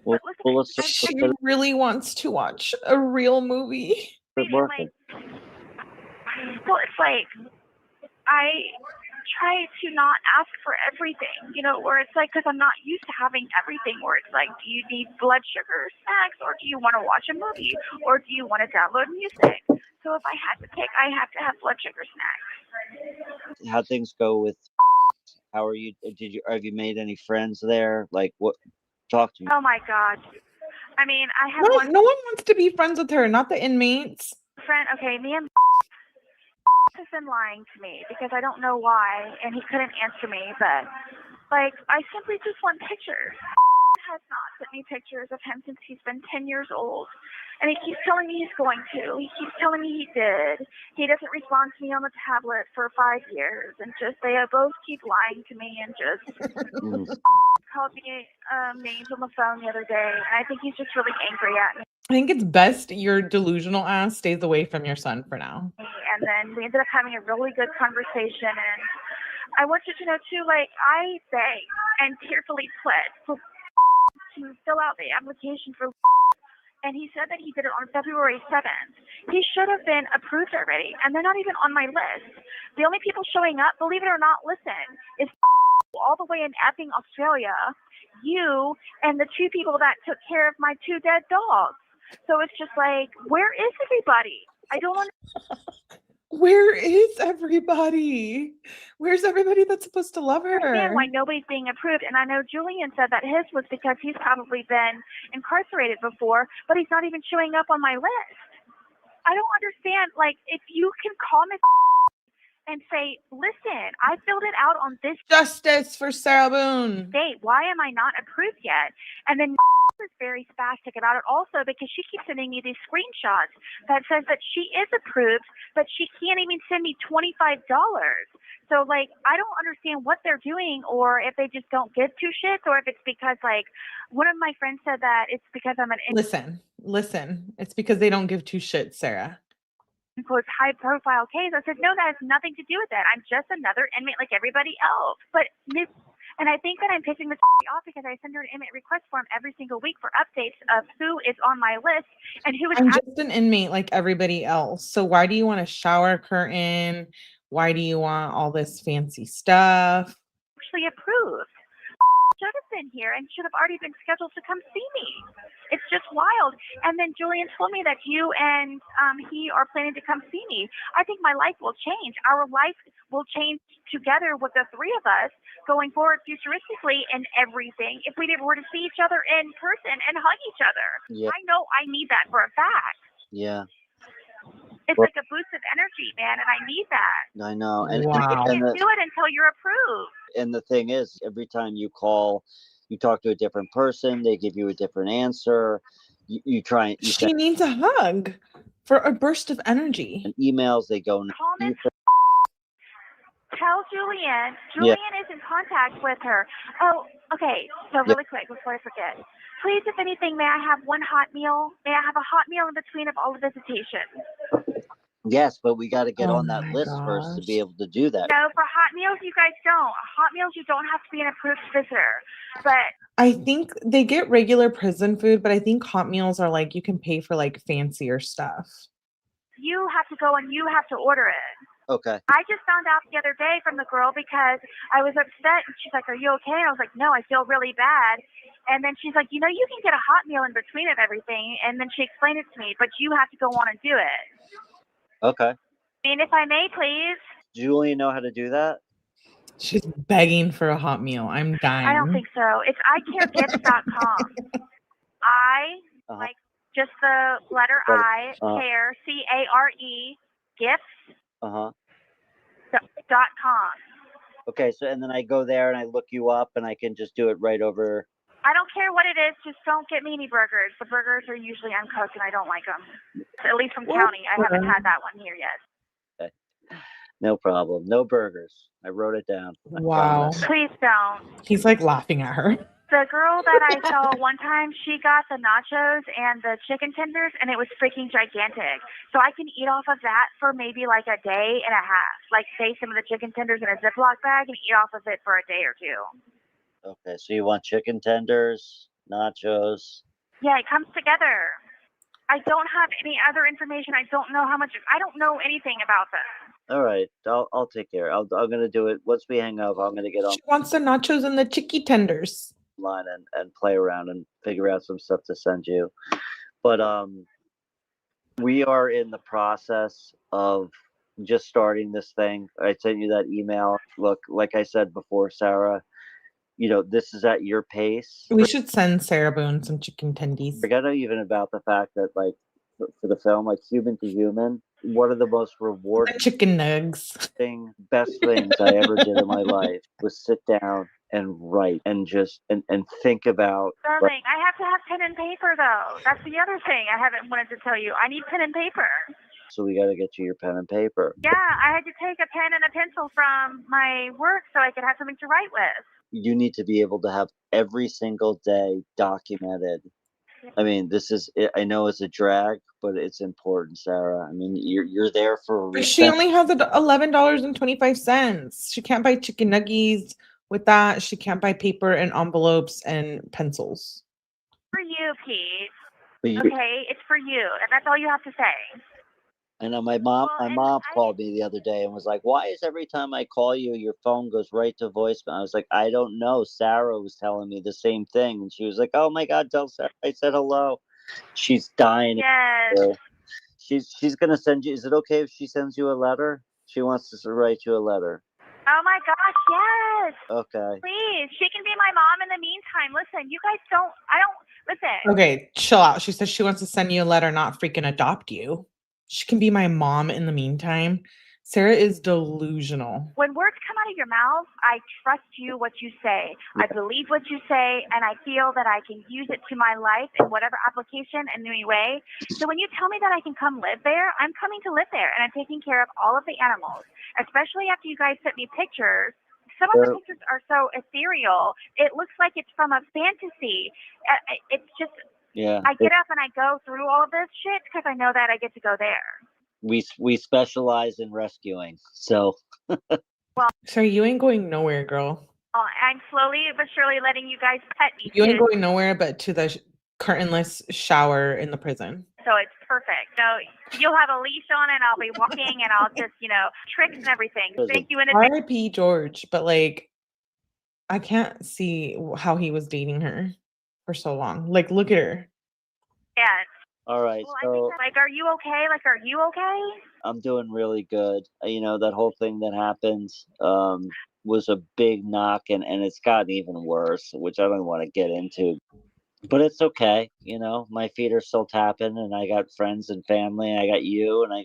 Well, She really wants to watch a real movie. working. Well, it's like, I try to not ask for everything, you know, where it's like, because I'm not used to having everything, where it's like, do you need blood sugar snacks, or do you want to watch a movie, or do you want to download music? So if I had to pick, I have to have blood sugar snacks. How things go with? How are you? Have you made any friends there? Like what? Talk to me. Oh my God. I mean, I have No one wants to be friends with her, not the inmates. friend. Okay, me and has been lying to me because I don't know why, and he couldn't answer me, but like, I simply just want pictures. Has not sent me pictures of him since he's been 10 years old, and he keeps telling me he's going to. He keeps telling me he did. He doesn't respond to me on the tablet for 5 years, and just they both keep lying to me, and just called me names on the phone the other day, and I think he's just really angry at me. I think it's best your delusional ass stays away from your son for now. And then we ended up having a really good conversation, and I want you to know too, like, I begged and tearfully pled for to fill out the application for, and he said that he did it on February 7th. He should have been approved already, and they're not even on my list. The only people showing up, believe it or not, listen, is all the way in effing Australia, you, and the 2 people that took care of my 2 dead dogs. So it's just like, where is everybody? I don't understand. Where is everybody? Where's everybody that's supposed to love her? Why nobody's being approved. And I know Julian said that his was because he's probably been incarcerated before, but he's not even showing up on my list. I don't understand. Like, if you can call me and say, listen, I filled it out on this Justice for Sarah Boone. date. Why am I not approved yet? And then is very spastic about it also, because she keeps sending me these screenshots that says that she is approved, but she can't even send me $25. So, like, I don't understand what they're doing, or if they just don't give 2 shits, or if it's because, like, one of my friends said that it's because I'm an Listen. It's because they don't give 2 shits, Sarah. quote high profile case. I said, no, that has nothing to do with that. I'm just another inmate like everybody else. But and I think that I'm pissing this off because I send her an inmate request form every single week for updates of who is on my list and who is I'm just an inmate like everybody else. So why do you want a shower curtain? Why do you want all this fancy stuff? actually approved. Should have been here and should have already been scheduled to come see me. It's just wild. And then Julian told me that you and he are planning to come see me. I think my life will change. Our life will change together with the 3 of us going forward futuristically and everything if we were to see each other in person and hug each other. Yeah. I know I need that for a fact. Yeah. It's like a boost of energy, man, and I need that. I know. And, Wow. You can't do it until you're approved. and the thing is, every time you call, you talk to a different person, they give you a different answer. You try and She needs a hug for a burst of energy. send emails, they go, Call me. Tell Julian. Julian is in contact with her. Oh, okay. So really quick before I forget. Please, if anything, may I have one hot meal? May I have a hot meal in between of all the visitations? yes, but we got to get Oh on that my list first to gosh. be able to do that. No, for hot meals, you guys don't. Hot meals, you don't have to be an approved visitor. But I think they get regular prison food, but I think hot meals are like you can pay for like fancier stuff. you have to go and you have to order it. Okay. I just found out the other day from the girl because I was upset and she's like, "Are you okay?" And I was like, "No, I feel really bad." And then she's like, "You know, you can get a hot meal in between of everything." And then she explained it to me, but you have to go on and do it. Okay. I mean, if I may, please. Do Julie know how to do that? She's begging for a hot meal. I'm dying. I don't think so. It's icaregifts.com. Like just the letter I, care, C-A-R-E, gifts. Uh-huh. .com. Okay, so and then I go there and I look you up and I can just do it right over. I don't care what it is, just don't get me any burgers. The burgers are usually uncooked and I don't like them. At least from county. I haven't had that one here yet. Okay. No problem. No burgers. I wrote it down. I Wow. promise. Please don't. He's like laughing at her. The girl that I saw one time, she got the nachos and the chicken tenders, and it was freaking gigantic. So I can eat off of that for maybe like a day and a half. Like, say some of the chicken tenders in a Ziploc bag and eat off of it for a day or two. Okay, so you want chicken tenders, nachos. Yeah, it comes together. I don't have any other information. I don't know how much. I don't know anything about them. All right, I'll take care. I'm gonna do it once we hang up. I'm gonna get She wants the nachos and the chicky tenders. online and play around and figure out some stuff to send you. But we are in the process of just starting this thing. I sent you that email. Look, like I said before, Sarah, you know, this is at your pace. We should send Sarah Boone some chicken tendies. Forget even about the fact that, like, for the film, like Human to Human, one of the most rewarding The chicken nugs. best things I ever did in my life was sit down and write and just and think about. Darling, I have to have pen and paper, though. That's the other thing I haven't wanted to tell you. I need pen and paper. So we got to get you your pen and paper. Yeah, I had to take a pen and a pencil from my work so I could have something to write with. You need to be able to have every single day documented. I mean, this is, I know it's a drag, but it's important, Sarah. I mean, you're there for a But reason. she only has $11.25. She can't buy chicken nuggies with that. She can't buy paper and envelopes and pencils. For you, Pete. But you, Okay, it's for you, and that's all you have to say. I know my mom. Well, My and mom I- called me the other day and was like, "Why is every time I call you, your phone goes right to voicemail?" I was like, "I don't know." Sarah was telling me the same thing, and she was like, "Oh my God, tell Sarah I said hello." She's dying. Yes. She's gonna send you. Is it okay if she sends you a letter? She wants to write you a letter. Oh my gosh, yes. Okay. Please, she can be my mom in the meantime. Listen, you guys don't. I don't listen. Okay, chill out. She says she wants to send you a letter, not freaking adopt you. She can be my mom in the meantime. Sarah is delusional. When words come out of your mouth, I trust you what you say. I believe what you say, and I feel that I can use it to my life in whatever application in any way. So when you tell me that I can come live there, I'm coming to live there, and I'm taking care of all of the animals, especially after you guys sent me pictures. Some of the pictures are so ethereal. It looks like it's from a fantasy. It's just, Yeah. I get up and I go through all of this shit because I know that I get to go there. We specialize in rescuing. So Sorry, you ain't going nowhere, girl. I'm slowly but surely letting you guys pet me. You ain't too. going nowhere but to the curtainless shower in the prison. So it's perfect. So you'll have a leash on and I'll be walking and I'll just, tricks and everything. Thank you in advance. R.I.P. George, but like, I can't see how he was dating her for so long. Like, look at her. Yes. all right. Well, I So think like, are you okay? Like, are you okay? I'm doing really good. That whole thing that happened was a big knock, and it's gotten even worse, which I don't want to get into. But it's okay. My feet are still tapping, and I got friends and family. I got you, and I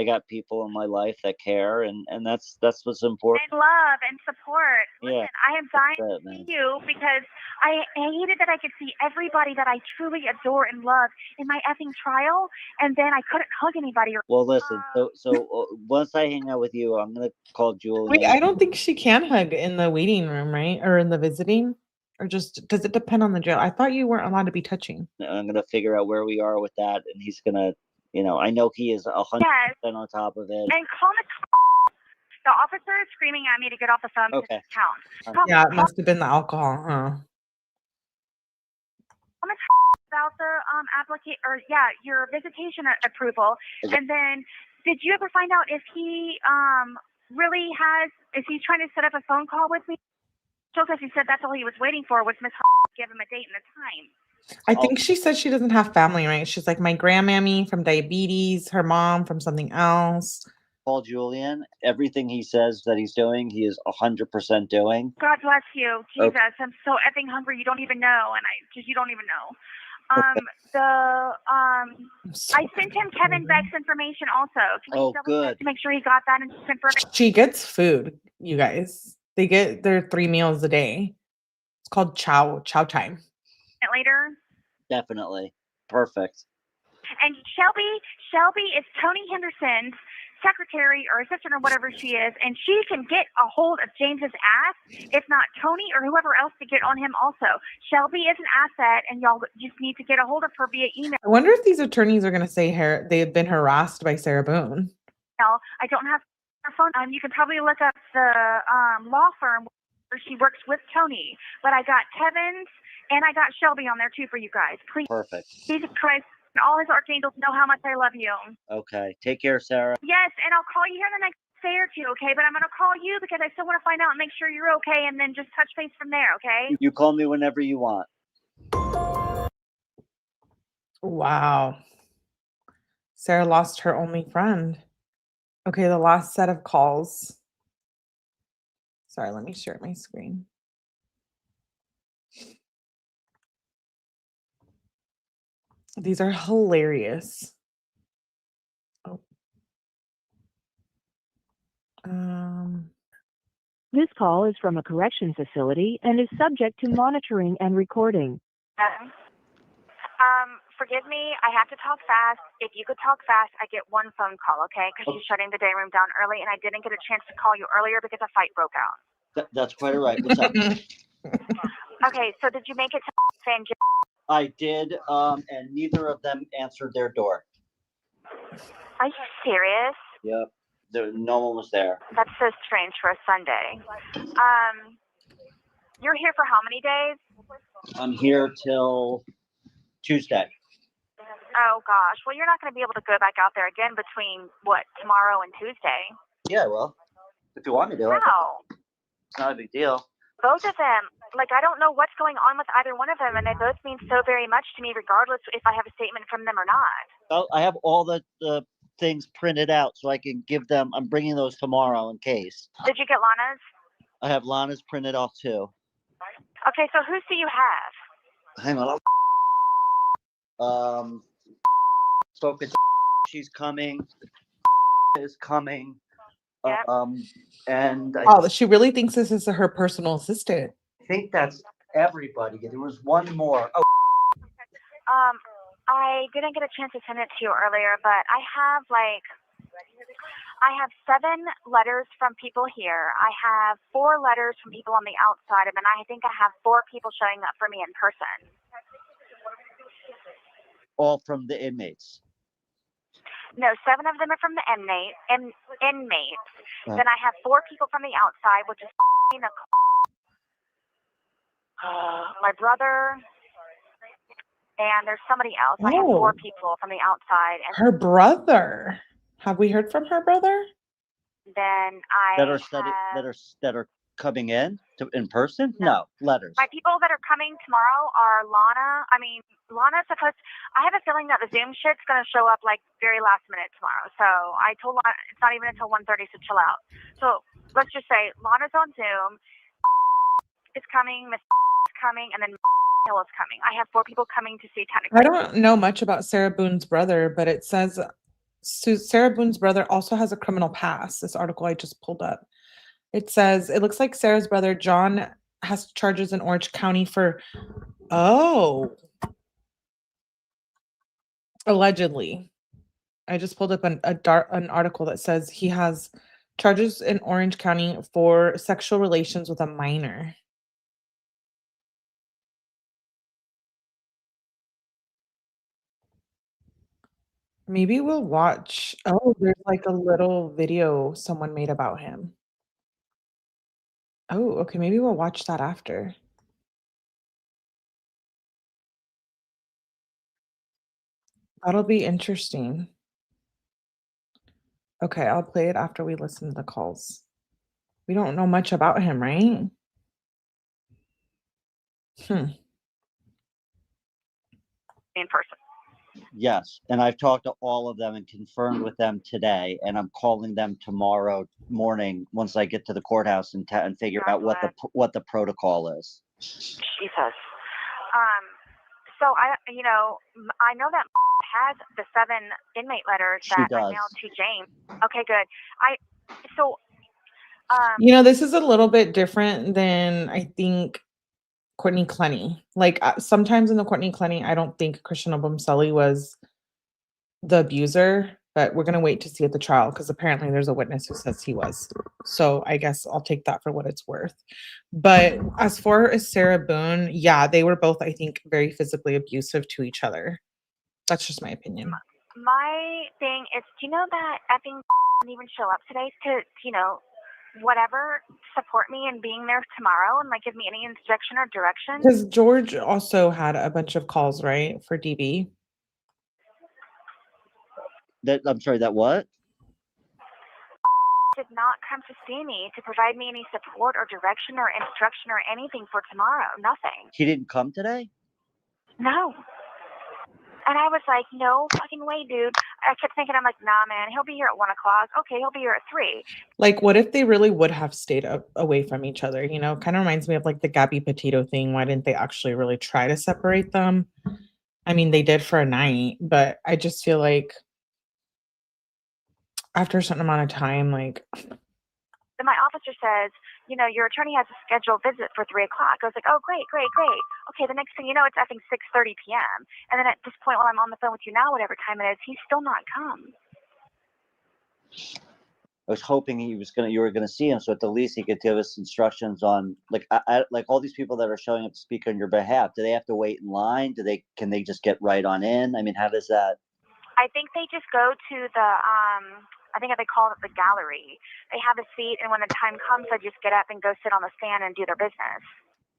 got people in my life that care, and that's what's important. And love and support. Listen, Yeah, I am dying that's it, to man. see you because I hated that I could see everybody that I truly adore and love in my effing trial, and then I couldn't hug anybody. Well, listen. So once I hang out with you, I'm gonna call Julian. Wait, I don't think she can hug in the waiting room, right? Or in the visiting? Or just, does it depend on the jail? I thought you weren't allowed to be touching. I'm gonna figure out where we are with that, and he's gonna, I know he is 100% on top of it. And call the officer is screaming at me to get off the phone Okay. to count. Yeah, it must have been the alcohol, huh? About the your visitation approval, Okay. and then did you ever find out if he really is he trying to set up a phone call with me? Because he said that's all he was waiting for was Miss give him a date and a time. I think she said she doesn't have family, right? She's like, my grandmammy from diabetes, her mom from something else. Call Julian. Everything he says that he's doing, he is 100% doing. God bless you. Jesus, Okay. I'm so effing hungry. You don't even know, and you don't even know. I sent him Kevin Beck's information also. Can you double check to make sure he got that and confirm it? She gets food, you guys. They get their 3 meals a day. It's called chow time. Later. Definitely. Perfect. And Shelby is Tony Henderson's secretary or assistant or whatever she is, and she can get a hold of James's ass, if not Tony or whoever else to get on him also. Shelby is an asset, and y'all just need to get a hold of her via email. I wonder if these attorneys are going to say they've been harassed by Sarah Boone. No, I don't have her phone. You can probably look up the law firm where she works with Tony, but I got Kevin's and I got Shelby on there too for you guys. Please. Perfect. Jesus Christ. All his archangels know how much I love you. Okay. Take care, Sarah. Yes, and I'll call you here the next day or two, okay? But I'm going to call you because I still want to find out and make sure you're okay, and then just touch base from there, okay? You call me whenever you want. Wow. Sarah lost her only friend. Okay, the last set of calls. Sorry, let me share my screen. These are hilarious. Oh. This call is from a correction facility and is subject to monitoring and recording. Forgive me, I have to talk fast. If you could talk fast, I get one phone call, okay? Because she's shutting the day room down early, and I didn't get a chance to call you earlier because a fight broke out. That's quite all right. What's up? Okay, so did you make it to San Jose? I did, and neither of them answered their door. Are you serious? Yep. No one was there. That's so strange for a Sunday. You're here for how many days? I'm here till Tuesday. Oh, gosh. Well, you're not going to be able to go back out there again between, what, tomorrow and Tuesday? Yeah, well, if you want me to. No. It's not a big deal. Both of them. Like, I don't know what's going on with either one of them, and they both mean so very much to me, regardless if I have a statement from them or not. Oh, I have all the things printed out so I can give them. I'm bringing those tomorrow in case. Did you get Lana's? I have Lana's printed off too. Okay, so who do you have? Hang on. Spoke with she's coming. Is coming. Yep. And I Oh, she really thinks this is her personal assistant. think that's everybody. There was one more. Oh, I didn't get a chance to send it to you earlier, but I have 7 letters from people here. I have 4 letters from people on the outside, and then I think I have 4 people showing up for me in person. all from the inmates. No, 7 of them are from the inmates. Then I have 4 people from the outside, which is my brother, and there's somebody else. I have 4 people from the outside. And Her brother. Have we heard from her brother? then I that are coming in person? No, letters. my people that are coming tomorrow are Lana's supposed. I have a feeling that the Zoom shit's going to show up like very last minute tomorrow. So I told Lana it's not even until 1:30, so chill out. So let's just say Lana's on Zoom. Is coming, Miss is coming, and then Hill is coming. I have 4 people coming to see technically. I don't know much about Sarah Boone's brother, but it says Sarah Boone's brother also has a criminal past. This article I just pulled up. It says it looks like Sarah's brother John has charges in Orange County for allegedly. I just pulled up an article that says he has charges in Orange County for sexual relations with a minor. Maybe we'll watch. Oh, there's like a little video someone made about him. Oh, okay. Maybe we'll watch that after. That'll be interesting. Okay, I'll play it after we listen to the calls. We don't know much about him, right? In person. Yes, and I've talked to all of them and confirmed with them today, and I'm calling them tomorrow morning once I get to the courthouse and figure out what the protocol is. Jesus. So I know that has the 7 inmate letters She that I does. mailed to James. Okay, good. This is a little bit different than I think 𝗕𝗏𝗏𝗧. Like sometimes in the 𝗕𝗏𝗏𝗧, I don't think 𝗕𝗏𝗏𝗧𝗧 was the abuser, but we're gonna wait to see at the trial because apparently there's a witness who says he was. So I guess I'll take that for what it's worth. But as far as Sarah Boone, yeah, they were both, I think, very physically abusive to each other. That's just my opinion. My thing is, do you know that effing didn't even show up today to, whatever, support me in being there tomorrow and like give me any instruction or direction? Because George also had a bunch of calls, right, for DB. I'm sorry, that what? Did not come to see me to provide me any support or direction or instruction or anything for tomorrow. Nothing. He didn't come today? No. And I was like, no fucking way, dude. I kept thinking, I'm like, nah, man, he'll be here at 1 o'clock. Okay, he'll be here at 3. Like, what if they really would have stayed away from each other? Kind of reminds me of like the Gabby Petito thing. Why didn't they actually really try to separate them? I mean, they did for a night, but I just feel like after a certain amount of time, like. Then my officer says, your attorney has a scheduled visit for 3 o'clock. I was like, oh, great. Okay, the next thing you know, it's effing 6:30 p.m. And then at this point, while I'm on the phone with you now, whatever time it is, he's still not come. I was hoping you were gonna see him, so at the least he could give us instructions on like all these people that are showing up to speak on your behalf. Do they have to wait in line? Can they just get right on in? I mean, how does that? I think they just go to the I think they call it the gallery. They have a seat, and when the time comes, they just get up and go sit on the stand and do their business.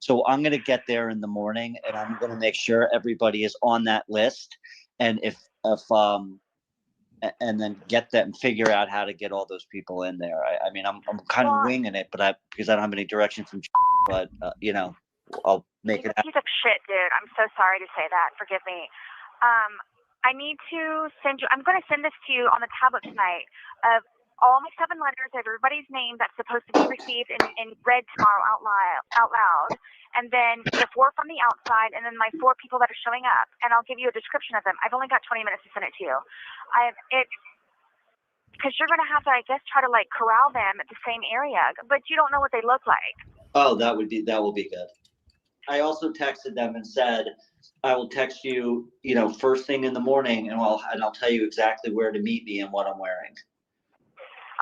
So I'm going to get there in the morning, and I'm going to make sure everybody is on that list. and and then get them, figure out how to get all those people in there. I mean, I'm kind of winging it, but because I don't have any direction from, but you know, I'll make it happen. He's a shit, dude. I'm so sorry to say that. Forgive me. I need to send you. I'm going to send this to you on the tablet tonight of all my 7 letters of everybody's name that's supposed to be received and read tomorrow out loud. And then the 4 from the outside, and then my 4 people that are showing up. And I'll give you a description of them. I've only got 20 minutes to send it to you. Because you're going to have to, I guess, try to like corral them at the same area, but you don't know what they look like. Oh, that will be good. I also texted them and said, I will text you, you know, first thing in the morning, and I'll tell you exactly where to meet me and what I'm wearing.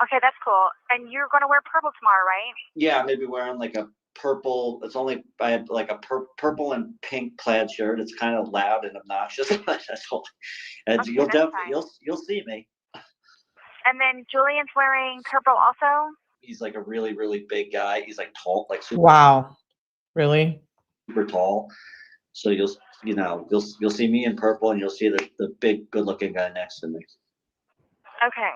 Okay, that's cool. And you're going to wear purple tomorrow, right? Yeah, maybe wearing like a purple. I had like a purple and pink plaid shirt. It's kind of loud and obnoxious, but that's all. And Okay, you'll see me. And then Julian's wearing purple also. He's like a really, really big guy. He's like tall, like super, Wow. Really? super tall. So you'll see me in purple, and you'll see the big, good-looking guy next to me. Okay.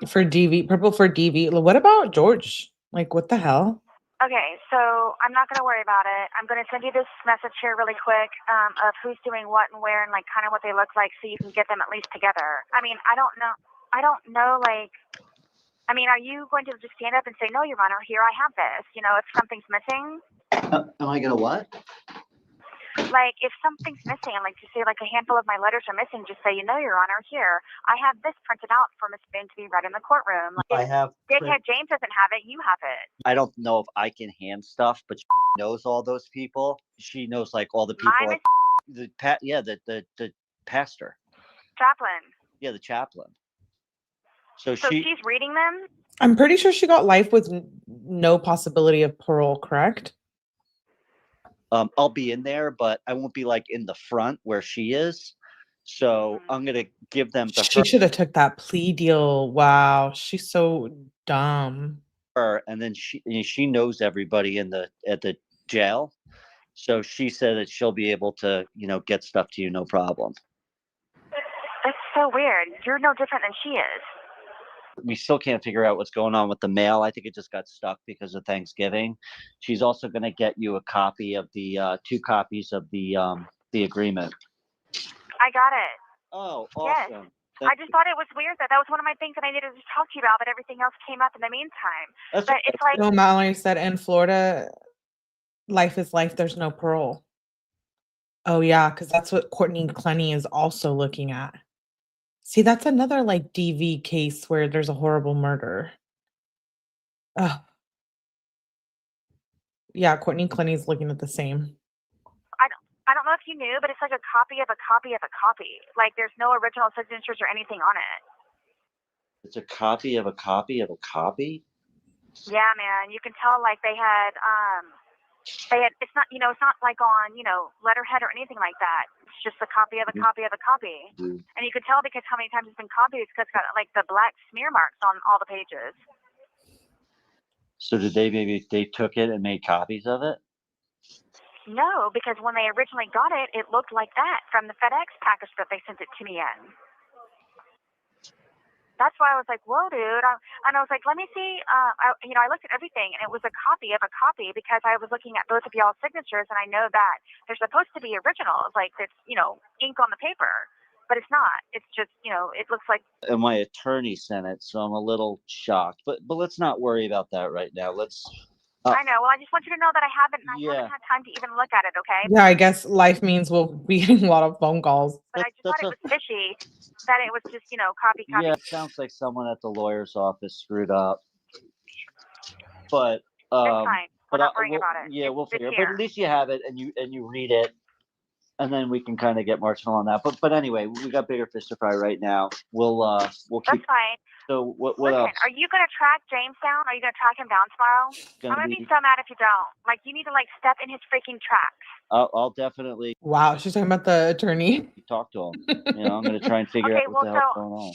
For DV, purple for DV. What about George? Like, what the hell? Okay, so I'm not going to worry about it. I'm going to send you this message here really quick of who's doing what and where and like kind of what they look like, so you can get them at least together. I mean, I don't know. Like, I mean, are you going to just stand up and say, no, Your Honor, here I have this? You know, if something's missing. Am I gonna what? Like, if something's missing, like to say like a handful of my letters are missing, just say, you know, Your Honor, here I have this printed out for Miss Boone to be read in the courtroom. Like, I have. Dickhead James doesn't have it. You have it. I don't know if I can hand stuff, but she knows all those people. She knows like all the people. Mine Like, the pastor. Chaplain. Yeah, the chaplain. So she's reading them. I'm pretty sure she got life with no possibility of parole, correct? I'll be in there, but I won't be like in the front where she is. So I'm gonna give them to She should have took that plea deal. Wow, she's so dumb. her, and then she knows everybody at the jail. So she said that she'll be able to, you know, get stuff to you, no problem. That's so weird. You're no different than she is. We still can't figure out what's going on with the mail. I think it just got stuck because of Thanksgiving. She's also going to get you a copy of the 2 copies of the agreement. I got it. Oh, yes. awesome. I just thought it was weird that was one of my things that I needed to talk to you about, but everything else came up in the meantime. But it's like, no, Mallory said in Florida, life is life. There's no parole. Oh yeah, because that's what Courtney Clenny is also looking at. See, that's another like DV case where there's a horrible murder. Yeah, Courtney Clenny's looking at the same. I don't know if you knew, but it's like a copy of a copy of a copy. Like there's no original signatures or anything on it. It's a copy of a copy of a copy? Yeah, man. You can tell like they had it's not, you know, it's not like on, you know, letterhead or anything like that. It's just a copy of a copy of a copy. Mm-hmm. And you could tell because how many times it's been copied, because it's got like the black smear marks on all the pages. So did they took it and made copies of it? No, because when they originally got it, it looked like that from the FedEx package that they sent it to me in. That's why I was like, whoa, dude. And I was like, let me see. I looked at everything, and it was a copy of a copy because I was looking at both of y'all's signatures, and I know that they're supposed to be originals, like it's, you know, ink on the paper. But it's not. It's just, you know, it looks like. And my attorney sent it, so I'm a little shocked. But let's not worry about that right now. I know. Well, I just want you to know that I haven't had time to even look at it, okay? Yeah, I guess life means we'll be getting a lot of phone calls. But I just thought it was fishy that it was just, you know, copy. Yeah, it sounds like someone at the lawyer's office screwed up. But it's fine. We're not worrying about it. Yeah, we'll figure it. But at least you have it and you read it. And then we can kind of get marching on that. But anyway, we got bigger fish to fry right now. We'll keep. That's fine. So what Listen, else? are you gonna track James down? Are you gonna track him down tomorrow? I'm gonna be so mad if you don't. Like, you need to like step in his freaking tracks. I'll definitely. Wow, she's talking about the attorney. Talk to him. You know, I'm gonna try and figure out what the hell's going on.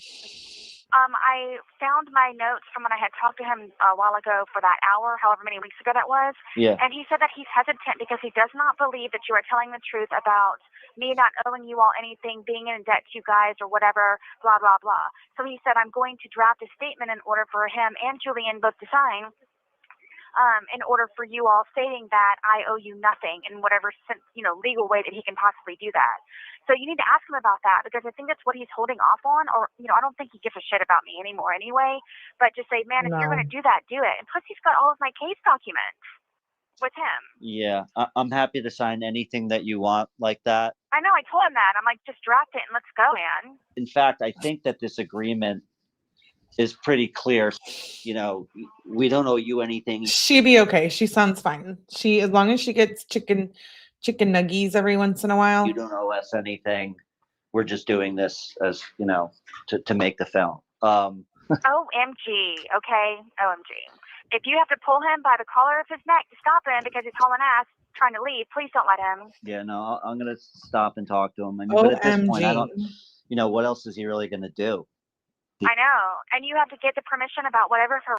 I found my notes from when I had talked to him a while ago for that hour, however many weeks ago that was. Yeah. And he said that he's hesitant because he does not believe that you are telling the truth about me not owing you all anything, being in debt to you guys or whatever, blah, blah, blah. So he said, I'm going to draft a statement in order for him and Julian both to sign, in order for you all stating that I owe you nothing in whatever, legal way that he can possibly do that. So you need to ask him about that, because I think that's what he's holding off on. Or, I don't think he gives a shit about me anymore anyway. But just say, man, if you're going to do that, do it. And plus, he's got all of my case documents with him. Yeah, I'm happy to sign anything that you want like that. I know. I told him that. I'm like, just draft it and let's go, man. In fact, I think that this agreement is pretty clear. We don't owe you anything. She'd be okay. She sounds fine. As long as she gets chicken nuggies every once in a while. You don't owe us anything. We're just doing this as, to make the film. OMG, okay? OMG. If you have to pull him by the collar of his neck to stop him because he's hauling ass trying to leave, please don't let him. Yeah, no, I'm going to stop and talk to him. But at this point, I don't, what else is he really going to do? I know. And you have to get the permission about whatever for.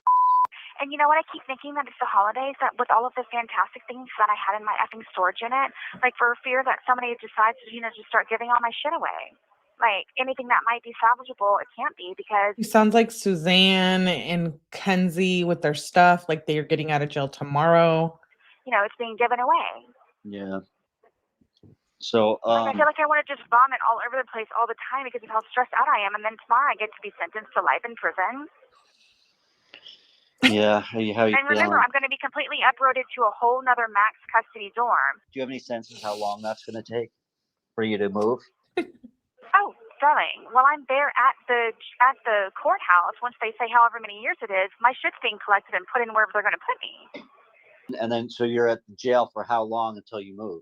And you know what? I keep thinking that it's the holidays, that with all of the fantastic things that I had in my effing storage unit, like for fear that somebody decides to, just start giving all my shit away. Like anything that might be salvageable, it can't be, because. It sounds like Suzanne and Kenzie with their stuff, like they are getting out of jail tomorrow. It's being given away. Yeah. So, I feel like I want to just vomit all over the place all the time because of how stressed out I am. And then tomorrow I get to be sentenced to life in prison. Yeah. How you and remember, I'm going to be completely uprooted to a whole nother max custody dorm. Do you have any sense of how long that's going to take for you to move? Oh, darling. Well, I'm there at the courthouse. Once they say however many years it is, my shit's being collected and put in wherever they're going to put me. And then, so you're at jail for how long until you move?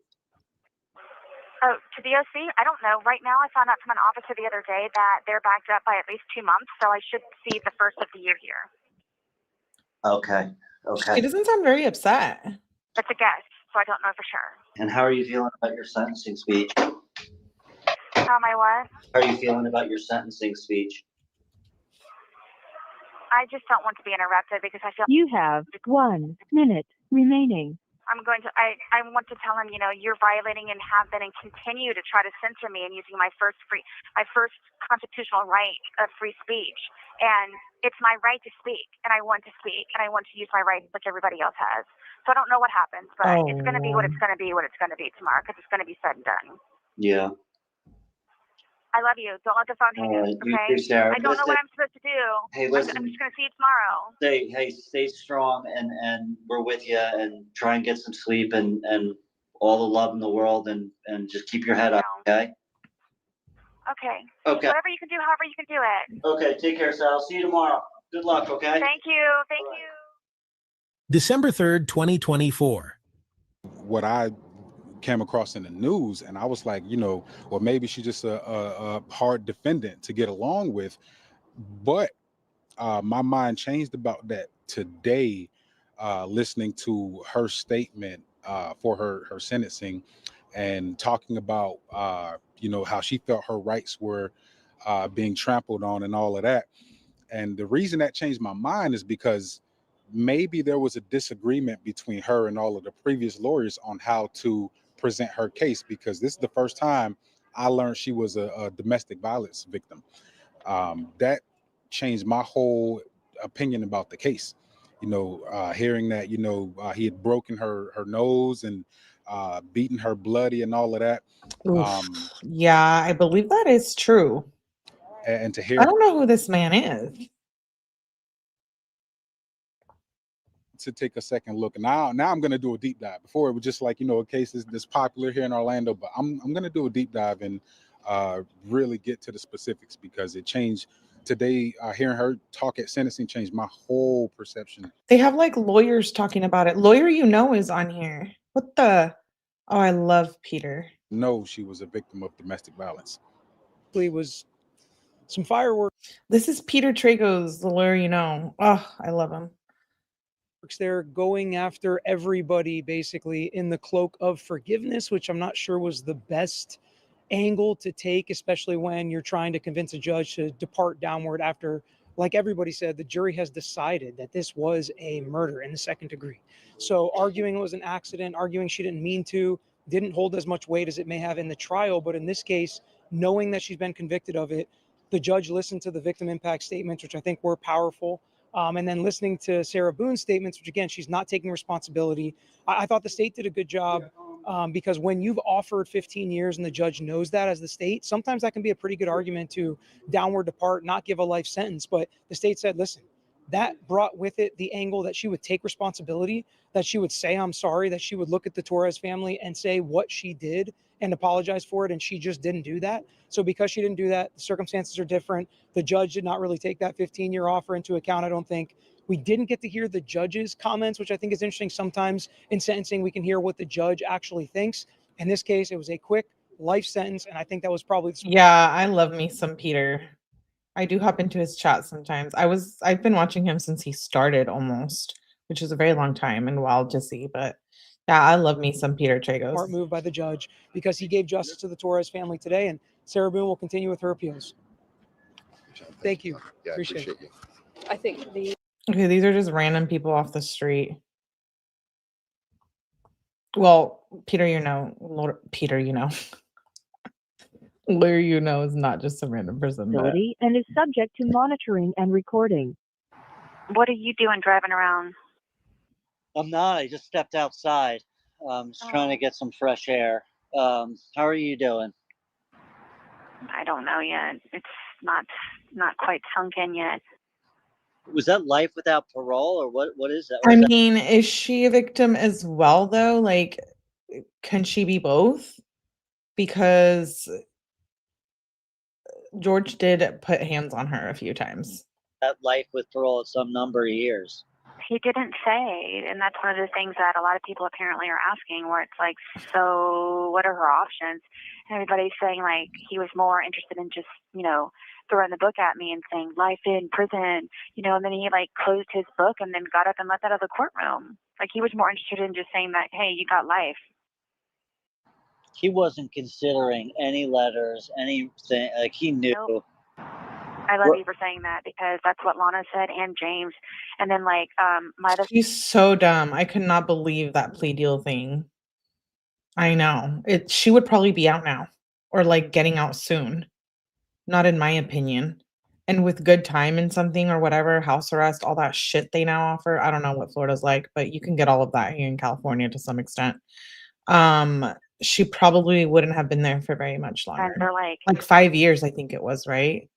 Oh, to the OC? I don't know. Right now, I found out from an officer the other day that they're backed up by at least 2 months, so I should see the first of the year here. Okay. She doesn't sound very upset. That's a guess, so I don't know for sure. And how are you feeling about your sentencing speech? How am I what? How are you feeling about your sentencing speech? I just don't want to be interrupted because I feel. You have 1 minute remaining. I want to tell him, you're violating and have been and continue to try to censor me and using my first constitutional right of free speech. And it's my right to speak, and I want to speak, and I want to use my rights like everybody else has. So I don't know what happens, but it's going to be what it's going to be tomorrow, because it's going to be said and done. Yeah. I love you. Don't let the phone hang up, okay? You too, Sarah. I don't know what I'm supposed to do. Hey, listen. I'm just going to see you tomorrow. Stay strong, and we're with you, and try and get some sleep, and all the love in the world, and just keep your head up, okay? Okay. Okay. Whatever you can do, however you can do it. Okay, take care, Sarah. I'll see you tomorrow. Good luck, okay? Thank you. Thank you. December 3rd, 2024. What I came across in the news, and I was like, well, maybe she's just a hard defendant to get along with. But my mind changed about that today, listening to her statement for her sentencing, and talking about how she felt her rights were being trampled on and all of that. And the reason that changed my mind is because maybe there was a disagreement between her and all of the previous lawyers on how to present her case, because this is the first time I learned she was a domestic violence victim. That changed my whole opinion about the case. Hearing that, he had broken her nose and beaten her bloody and all of that. Yeah, I believe that is true. And to hear, I don't know who this man is. to take a second look. And now I'm going to do a deep dive. Before it was just like, a case that's popular here in Orlando, but I'm going to do a deep dive and really get to the specifics, because it changed today. Hearing her talk at sentencing changed my whole perception. They have like lawyers talking about it. Lawyer is on here. What the? Oh, I love Peter. No, she was a victim of domestic violence. It was some fireworks. This is Peter Tragos, the lawyer Oh, I love him. They're going after everybody basically in the cloak of forgiveness, which I'm not sure was the best angle to take, especially when you're trying to convince a judge to depart downward after, like everybody said, the jury has decided that this was a murder in the second degree. So arguing it was an accident, arguing she didn't mean to, didn't hold as much weight as it may have in the trial. But in this case, knowing that she's been convicted of it, the judge listened to the victim impact statements, which I think were powerful. And then listening to Sarah Boone's statements, which again, she's not taking responsibility. I thought the state did a good job because when you've offered 15 years and the judge knows that as the state, sometimes that can be a pretty good argument to downward depart, not give a life sentence. But the state said, listen, that brought with it the angle that she would take responsibility, that she would say, I'm sorry, that she would look at the Torres family and say what she did and apologize for it. And she just didn't do that. So because she didn't do that, the circumstances are different. The judge did not really take that 15-year offer into account, I don't think. We didn't get to hear the judge's comments, which I think is interesting. Sometimes in sentencing, we can hear what the judge actually thinks. In this case, it was a quick life sentence. And I think that was probably the Yeah, I love me some Peter. I do hop into his chat sometimes. I've been watching him since he started almost, which is a very long time and wild to see. But yeah, I love me some Peter Tragos. smart move by the judge because he gave justice to the Torres family today, and Sarah Boone will continue with her appeals. Thank you. Yeah, Appreciate appreciate you. I think the Okay, these are just random people off the street. Well, Peter, you know, Peter, you know. Lawyer, you know, is not just a random person. But facility and is subject to monitoring and recording. What are you doing driving around? I'm not. I just stepped outside. Just trying to get some fresh air. How are you doing? I don't know yet. It's not quite sunk in yet. Was that life without parole, or what is that? I mean, is she a victim as well, though? Like, can she be both? Because George did put hands on her a few times. That life with parole at some number of years. He didn't say, and that's one of the things that a lot of people apparently are asking, where it's like, so what are her options? And everybody's saying, like, he was more interested in just, you know, throwing the book at me and saying life in prison, you know, and then he like closed his book and then got up and left out of the courtroom. Like, he was more interested in just saying that, hey, you got life. He wasn't considering any letters, anything. Like, he knew. Nope. I love you for saying that, because that's what Lana said, and James. And then, like, my other... She's so dumb. I could not believe that plea deal thing. I know. She would probably be out now, or like getting out soon. Not in my opinion. And with good time and something or whatever, house arrest, all that shit they now offer. I don't know what Florida's like, but you can get all of that here in California to some extent. She probably wouldn't have been there for very much longer. And they're like 5 years, I think it was, right?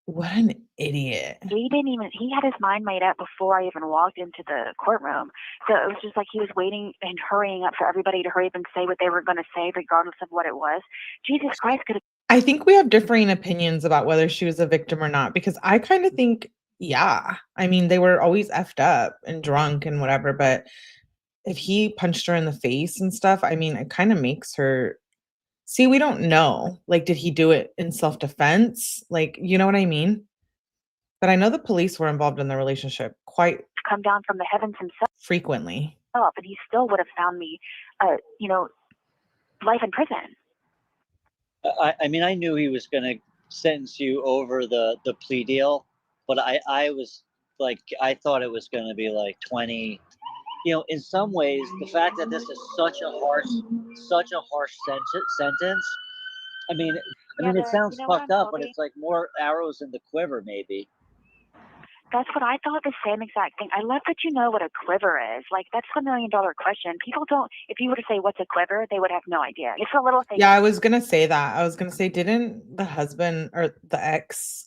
What an idiot. He had his mind made up before I even walked into the courtroom. So it was just like he was waiting and hurrying up for everybody to hurry up and say what they were going to say, regardless of what it was. Jesus Christ, could have... I think we have differing opinions about whether she was a victim or not, because I kind of think, yeah. I mean, they were always effed up and drunk and whatever, but if he punched her in the face and stuff, I mean, it kind of makes her... See, we don't know. Like, did he do it in self-defense? Like, you know what I mean? But I know the police were involved in the relationship quite... come down from the heavens himself. Frequently. But he still would have found me, you know, life in prison. I mean, I knew he was going to sentence you over the plea deal, but I was like, I thought it was going to be like 20. You know, in some ways, the fact that this is such a harsh sentence. I mean, it sounds fucked up, but it's like more arrows in the quiver, maybe. That's what I thought, the same exact thing. I love that you know what a quiver is. Like, that's the $1 million question. People don't, if you were to say what's a quiver, they would have no idea. It's a little thing. Yeah, I was going to say that. I was going to say, didn't the husband or the ex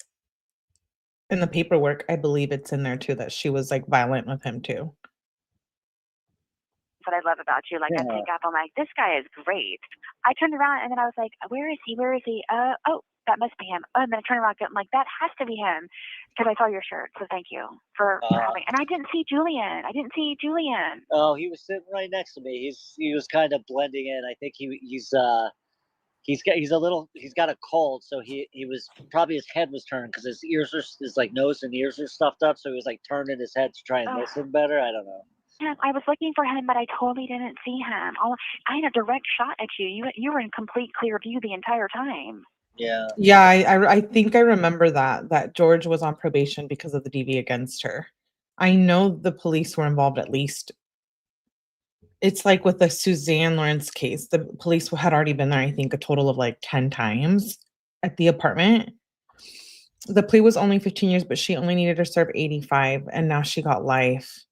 in the paperwork, I believe it's in there too, that she was like violent with him too. What I love about you. Like, I pick up, I'm like, this guy is great. I turned around and then I was like, where is he? Where is he? Oh, that must be him. Oh, and then I turned around, I'm like, that has to be him, because I saw your shirt. So thank you for having. And I didn't see Julian. Oh, he was sitting right next to me. He was kind of blending in. I think he's got a cold, so he was probably, his head was turned because his like nose and ears are stuffed up, so he was like turning his head to try and listen better. I don't know. Yeah, I was looking for him, but I totally didn't see him. I had a direct shot at you. You were in complete clear view the entire time. Yeah. Yeah, I think I remember that George was on probation because of the DV against her. I know the police were involved at least It's like with the Suzanne Lawrence case. The police had already been there, I think, a total of like 10 times at the apartment. The plea was only 15 years, but she only needed to serve 85, and now she got life.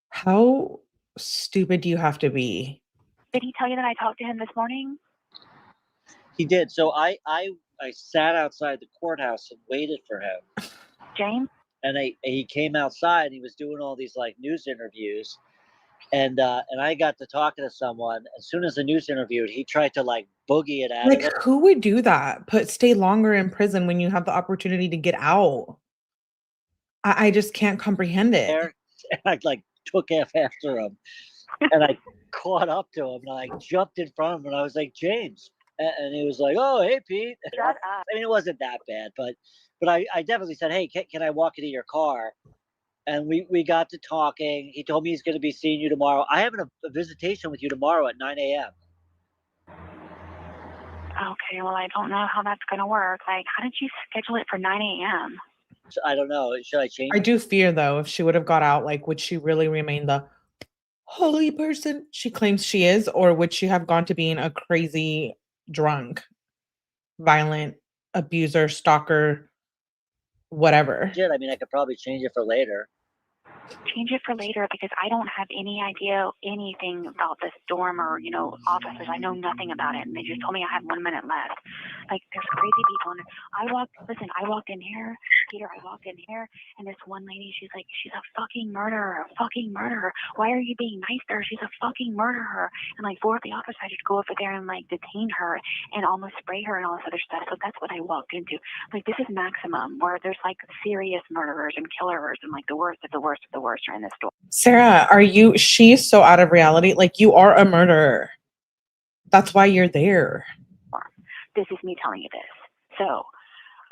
How stupid do you have to be? Did he tell you that I talked to him this morning? He did. So I sat outside the courthouse and waited for him. James? And he came outside. He was doing all these like news interviews, and I got to talking to someone. As soon as the news interviewed, he tried to like boogie it out Like, of it. who would do that? Stay longer in prison when you have the opportunity to get out. I just can't comprehend it. And I like took off after him, and I caught up to him, and I jumped in front of him, and I was like, James, and he was like, oh, hey, Pete. Shut up. I mean, it wasn't that bad, but I definitely said, hey, can I walk into your car? And we got to talking. He told me he's going to be seeing you tomorrow. I have a visitation with you tomorrow at 9 a.m. Okay, well, I don't know how that's going to work. Like, how did you schedule it for 9 a.m.? So I don't know. Should I change? I do fear, though, if she would have got out, like, would she really remain the holy person she claims she is, or would she have gone to being a crazy, drunk, violent abuser, stalker, whatever? I mean, I could probably change it for later. Change it for later, because I don't have any idea anything about this dorm or, officers. I know nothing about it. And they just told me I had 1 minute left. Like, there's crazy people in it. I walked in here, Peter, and this one lady, she's like, she's a fucking murderer, Why are you being nice to her? She's a fucking murderer. And like 4 of the officers had to go over there and like detain her and almost spray her and all this other stuff. So that's what I walked into. Like, this is maximum, where there's like serious murderers and killers and like the worst of the worst of the worst are in this store. Sarah, she's so out of reality. Like, you are a murderer. That's why you're there. This is me telling you this. So,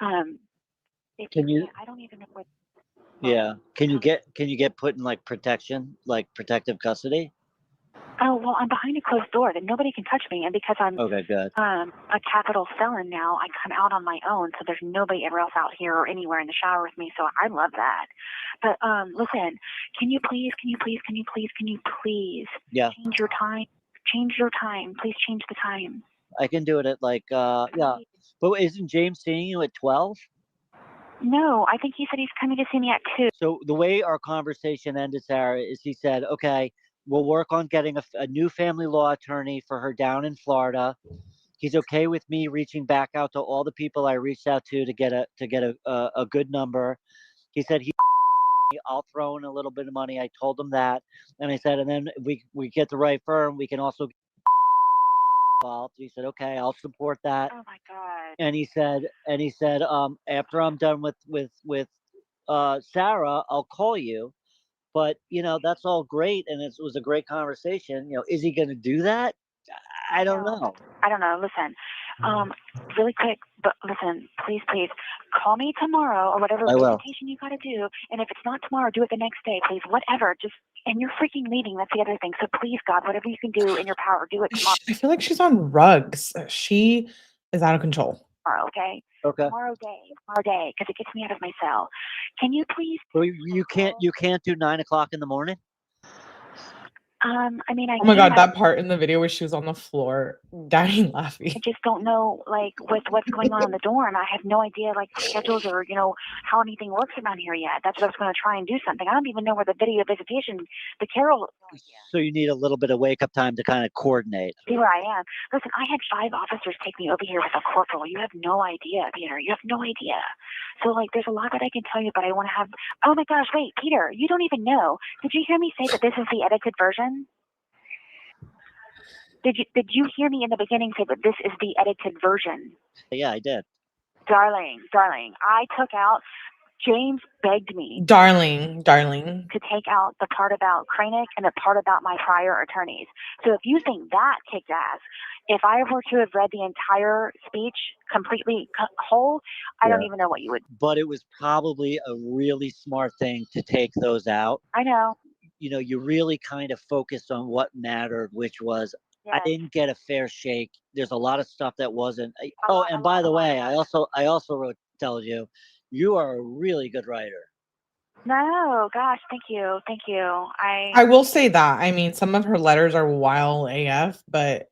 I don't even know what. Yeah. Can you get put in like protection, like protective custody? Oh, well, I'm behind a closed door that nobody can touch me. And because I'm okay, good. A capital felon now, I come out on my own. So there's nobody ever else out here or anywhere in the shower with me. So I love that. But listen, can you please Yeah. change your time? Please change the time. I can do it at like, yeah. But isn't James seeing you at 12? No, I think he said he's coming to see me at 2. So the way our conversation ended, Sarah, is he said, okay, we'll work on getting a new family law attorney for her down in Florida. He's okay with me reaching back out to all the people I reached out to get a good number. He said I'll throw in a little bit of money. I told him that, and I said, and then we get the right firm, we can also get involved. He said, okay, I'll support that. Oh my God. And he said, after I'm done with Sarah, I'll call you. But that's all great, and it was a great conversation. Is he going to do that? I don't know. Listen, really quick, but listen, please, call me tomorrow or whatever presentation you got to do. And if it's not tomorrow, do it the next day, please. Whatever. And you're freaking leaving. That's the other thing. So please, God, whatever you can do in your power, do it tomorrow. I feel like she's on drugs. She is out of control. Okay. Okay. Tomorrow day, because it gets me out of my cell. Can you please? Well, you can't do 9 o'clock in the morning. I mean, oh my God, that part in the video where she was on the floor dying laughing. I just don't know, like, with what's going on in the dorm. I have no idea, like, schedules or, how anything works around here yet. That's what I was going to try and do something. I don't even know where the video visitation, the Carol. So you need a little bit of wake-up time to kind of coordinate. See where I am. Listen, I had 5 officers take me over here with a corporal. You have no idea, Peter. You have no idea. So, like, there's a lot that I can tell you, but I want to have. Oh my gosh, wait, Peter, you don't even know. Did you hear me say that this is the edited version? Did you hear me in the beginning say that this is the edited version? Yeah, I did. Darling, I took out. James begged me. Darling. To take out the part about Kranick and the part about my prior attorneys. So if you think that kicked ass, if I were to have read the entire speech completely whole, I don't even know what you would. But it was probably a really smart thing to take those out. I know. You really kind of focused on what mattered, which was I didn't get a fair shake. There's a lot of stuff that wasn't. Oh, and by the way, I also wrote to tell you, you are a really good writer. No, gosh, thank you. Thank you. I will say that. I mean, some of her letters are wild AF, but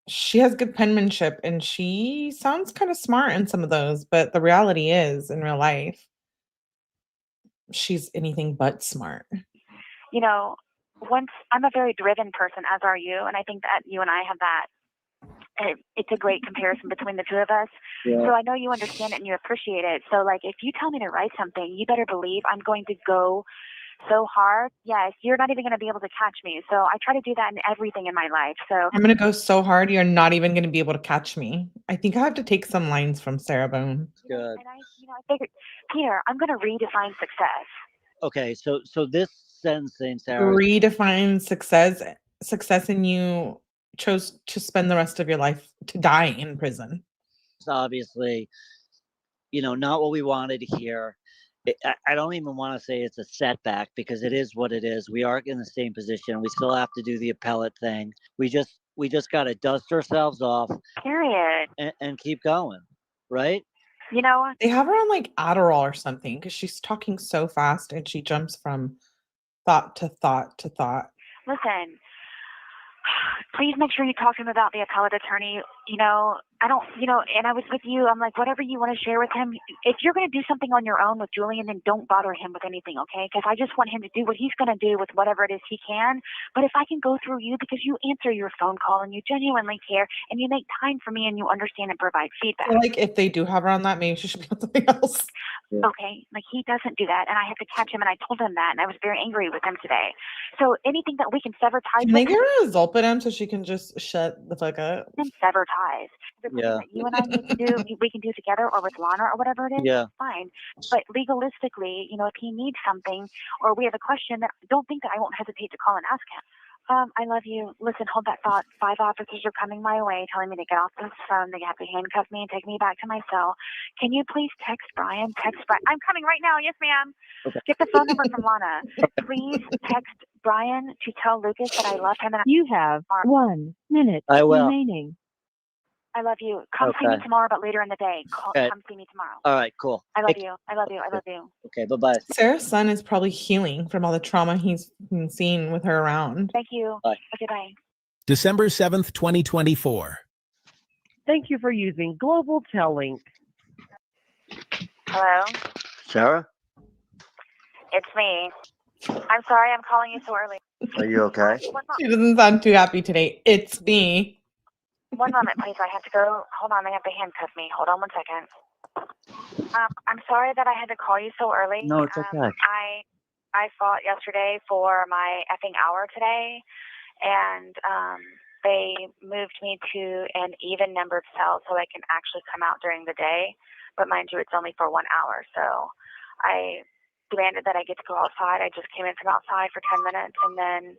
she has good penmanship and she sounds kind of smart in some of those. But the reality is, in real life, she's anything but smart. You know, once I'm a very driven person, as are you, and I think that you and I have that. It's a great comparison between the two of us. Yeah. So I know you understand it and you appreciate it. So like, if you tell me to write something, you better believe I'm going to go so hard. Yes, you're not even going to be able to catch me. So I try to do that in everything in my life. So I'm gonna go so hard, you're not even gonna be able to catch me. I think I have to take some lines from Sarah Boone. Good. And I figured, Peter, I'm going to redefine success. Okay, so this sentence thing, Sarah. Redefine success, and you chose to spend the rest of your life to die in prison. It's obviously, not what we wanted to hear. I don't even want to say it's a setback because it is what it is. We are in the same position. We still have to do the appellate thing. We just got to dust ourselves off. Period. And keep going, right? You know, They have her on like Adderall or something because she's talking so fast and she jumps from thought to thought to thought. listen, please make sure you talk to him about the appellate attorney. I don't, and I was with you. I'm like, whatever you want to share with him. If you're going to do something on your own with Julian, then don't bother him with anything, okay? Because I just want him to do what he's going to do with whatever it is he can. But if I can go through you because you answer your phone call and you genuinely care and you make time for me and you understand and provide feedback. Like if they do have her on that, maybe she should be on something else. Yeah. Okay, like he doesn't do that, and I have to catch him, and I told him that, and I was very angry with him today. So anything that we can sever ties Can they with, get her a Zolpidem so she can just shut the fuck up? then sever ties. Everything Yeah. that you and I need to do, we can do together, or with Lana, or whatever it is. Yeah. Fine. But legalistically, if he needs something, or we have a question, that don't think that I won't hesitate to call and ask him. I love you. Listen, hold that thought. 5 officers are coming my way, telling me to get off this phone. They have to handcuff me and take me back to my cell. Can you please text Brian? I'm coming right now. Yes, ma'am. Okay. Get the phone number from Lana. Please text Brian to tell Lucas that I love him and You have 1 minute I will. remaining. I love you. Come see me Okay. tomorrow, but later in the day. Okay. Come see me tomorrow. All right, cool. I love you. I love you. I love you. Okay, bye-bye. Sarah's son is probably healing from all the trauma he's been seeing with her around. Thank you. Bye. Okay, bye. December 7th, 2024. Thank you for using Global Tel-Link. Hello? Sarah, It's me. I'm sorry I'm calling you so early. are you okay? She doesn't sound too happy today. It's me. One moment, please. I have to go. Hold on. They have to handcuff me. Hold on 1 second. I'm sorry that I had to call you so early. No, it's okay. I fought yesterday for my effing hour today, and they moved me to an even numbered cell so I can actually come out during the day. But mind you, it's only for 1 hour. So I demanded that I get to go outside. I just came in from outside for 10 minutes, and then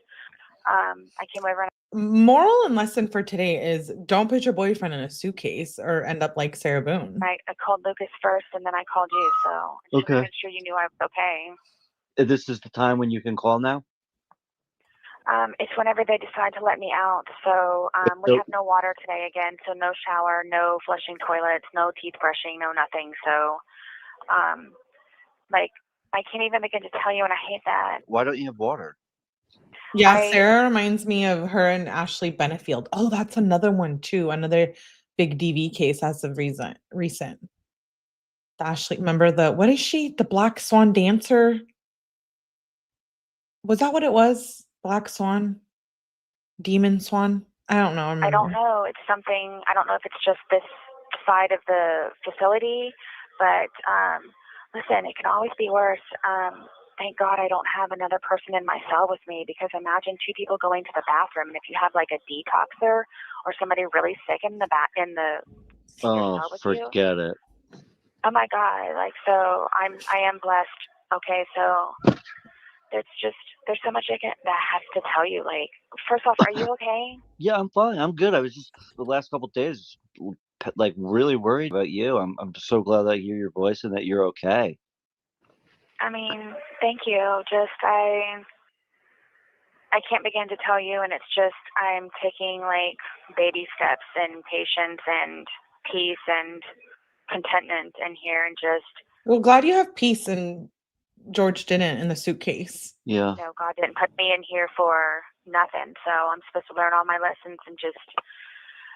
I came over and Moral and lesson for today is don't put your boyfriend in a suitcase or end up like Sarah Boone. I called Lucas first, and then I called you. So I just Okay. wanted to make sure you knew I was okay. This is the time when you can call now? It's whenever they decide to let me out. So we have no water today again. So no shower, no flushing toilets, no teeth brushing, no nothing. So, I can't even begin to tell you, and I hate that. Why don't you have water? Yeah, Sarah reminds me of her and Ashley Benefield. Oh, that's another one too. Another big DV case as of recent. The Ashley, remember what is she? The Black Swan dancer? Was that what it was? Black Swan? Demon Swan? I don't know. I don't know. It's something, I don't know if it's just this side of the facility, but listen, it can always be worse. Thank God I don't have another person in my cell with me, because imagine 2 people going to the bathroom, and if you have like a detoxer or somebody really sick in the Oh, forget it. Oh my God. So I am blessed. Okay. So there's so much that I have to tell you. First off, are you okay? Yeah, I'm fine. I'm good. I was just the last couple of days really worried about you. I'm so glad that I hear your voice and that you're okay. I mean, thank you. I can't begin to tell you, and it's just I'm taking baby steps and patience and peace and contentment in here, and just. Well, glad you have peace and George didn't in the suitcase. Yeah. You know, God didn't put me in here for nothing. So I'm supposed to learn all my lessons and just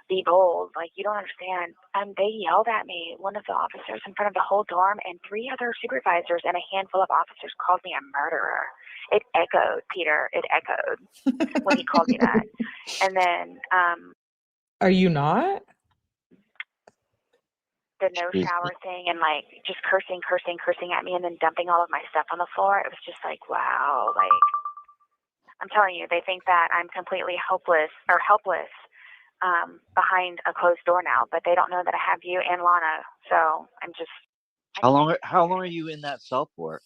be bold. Like, you don't understand. They yelled at me, one of the officers in front of the whole dorm, and 3 other supervisors and a handful of officers called me a murderer. It echoed, Peter. It echoed when he called me that. And then Are you not? the no shower thing and like just cursing at me and then dumping all of my stuff on the floor. It was just like, wow. Like, I'm telling you, they think that I'm completely helpless behind a closed door now, but they don't know that I have you and Lana. So I'm just. How long are you in that cell for?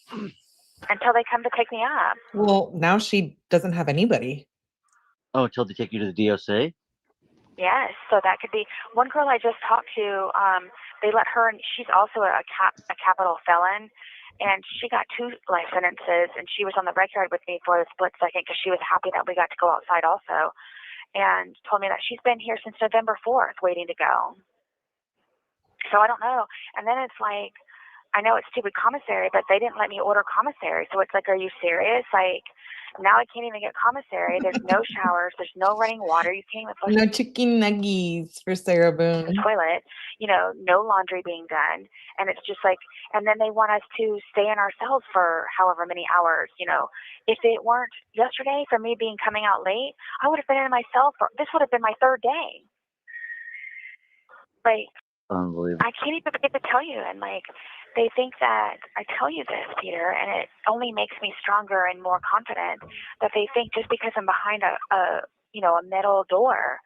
Until they come to pick me up. Well, now she doesn't have anybody. Oh, until they take you to the DOC? Yes, so that could be one girl I just talked to. They let her, and she's also a capital felon, and she got 2 life sentences, and she was on the record with me for a split second because she was happy that we got to go outside also, and told me that she's been here since November 4th waiting to go. So I don't know. And then it's like, I know it's stupid commissary, but they didn't let me order commissary. So it's like, are you serious? Like, now I can't even get commissary. There's no showers. There's no running water. You can't even flush No chicken nuggets for Sarah Boone. the toilet. You know, no laundry being done. And it's just like, and then they want us to stay in our cells for however many hours. You know, if it weren't yesterday for me coming out late, I would have been in my cell this would have been my 3rd day. Like, Unbelievable. I can't even begin to tell you. And like, they think that I tell you this, Peter, and it only makes me stronger and more confident that they think just because I'm behind a metal door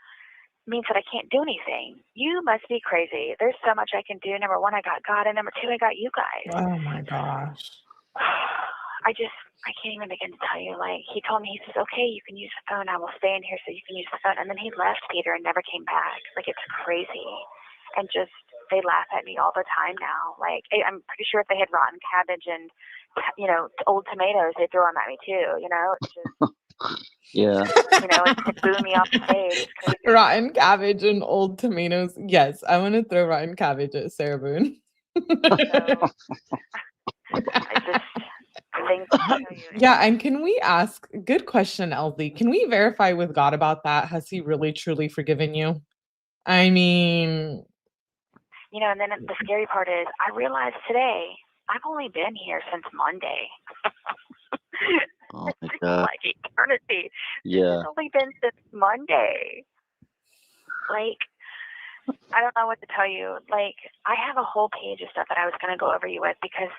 means that I can't do anything. You must be crazy. There's so much I can do. Number 1, I got God, and number 2, I got you guys. Oh my gosh. I can't even begin to tell you. Like, he told me, he says, okay, you can use the phone. I will stay in here so you can use the phone. And then he left, Peter, and never came back. Like, it's crazy. And just, they laugh at me all the time now. Like, I'm pretty sure if they had rotten cabbage and, you know, old tomatoes, they'd throw them at me too, you know? It's just, Yeah. you know, and boo me off the stage. It's crazy. Rotten cabbage and old tomatoes. Yes, I want to throw rotten cabbage at Sarah Boone. I just think, Yeah, and can we ask, good question, 𝗕𝗏𝗄𝐿𝐵, can we verify with God about that? Has he really truly forgiven you? I mean, you know, and then the scary part is I realized today I've only been here since Monday. Oh my God. Like eternity. Yeah. It's only been since Monday. Like, I don't know what to tell you. Like, I have a whole page of stuff that I was going to go over you with because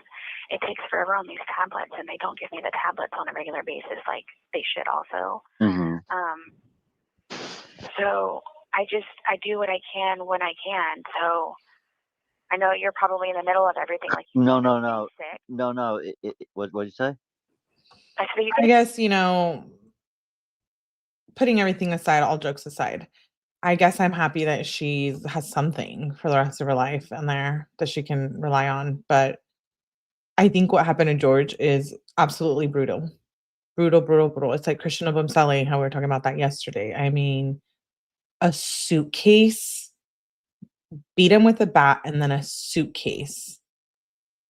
it takes forever on these tablets, and they don't give me the tablets on a regular basis like they should also. Mm-hmm. So I do what I can when I can. So I know you're probably in the middle of everything. Like, No. sick. No. What did you say? I guess, you know, putting everything aside, all jokes aside, I guess I'm happy that she has something for the rest of her life in there that she can rely on. But I think what happened to George is absolutely brutal. Brutal. It's like Christian 𝗲𝗏𝗍𝗍, how we were talking about that yesterday. I mean, a suitcase, beat him with a bat, and then a suitcase.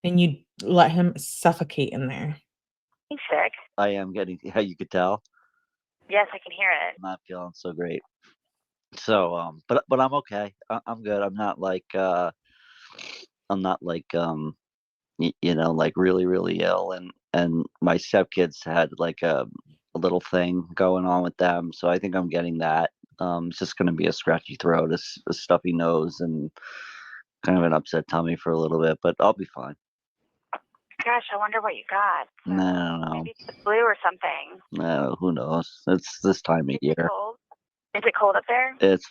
And you let him suffocate in there. He's sick. I am getting, yeah, you could tell. Yes, I can hear it. I'm not feeling so great. So, but I'm okay. I'm good. I'm not like, you know, like really, really ill. And my stepkids had like a little thing going on with them. So I think I'm getting that. It's just going to be a scratchy throat, a stuffy nose, and kind of an upset tummy for a little bit, but I'll be fine. Gosh, I wonder what you got. No. Maybe it's the flu or something. No, who knows? It's this time of year. Cold? Is it cold up there? It's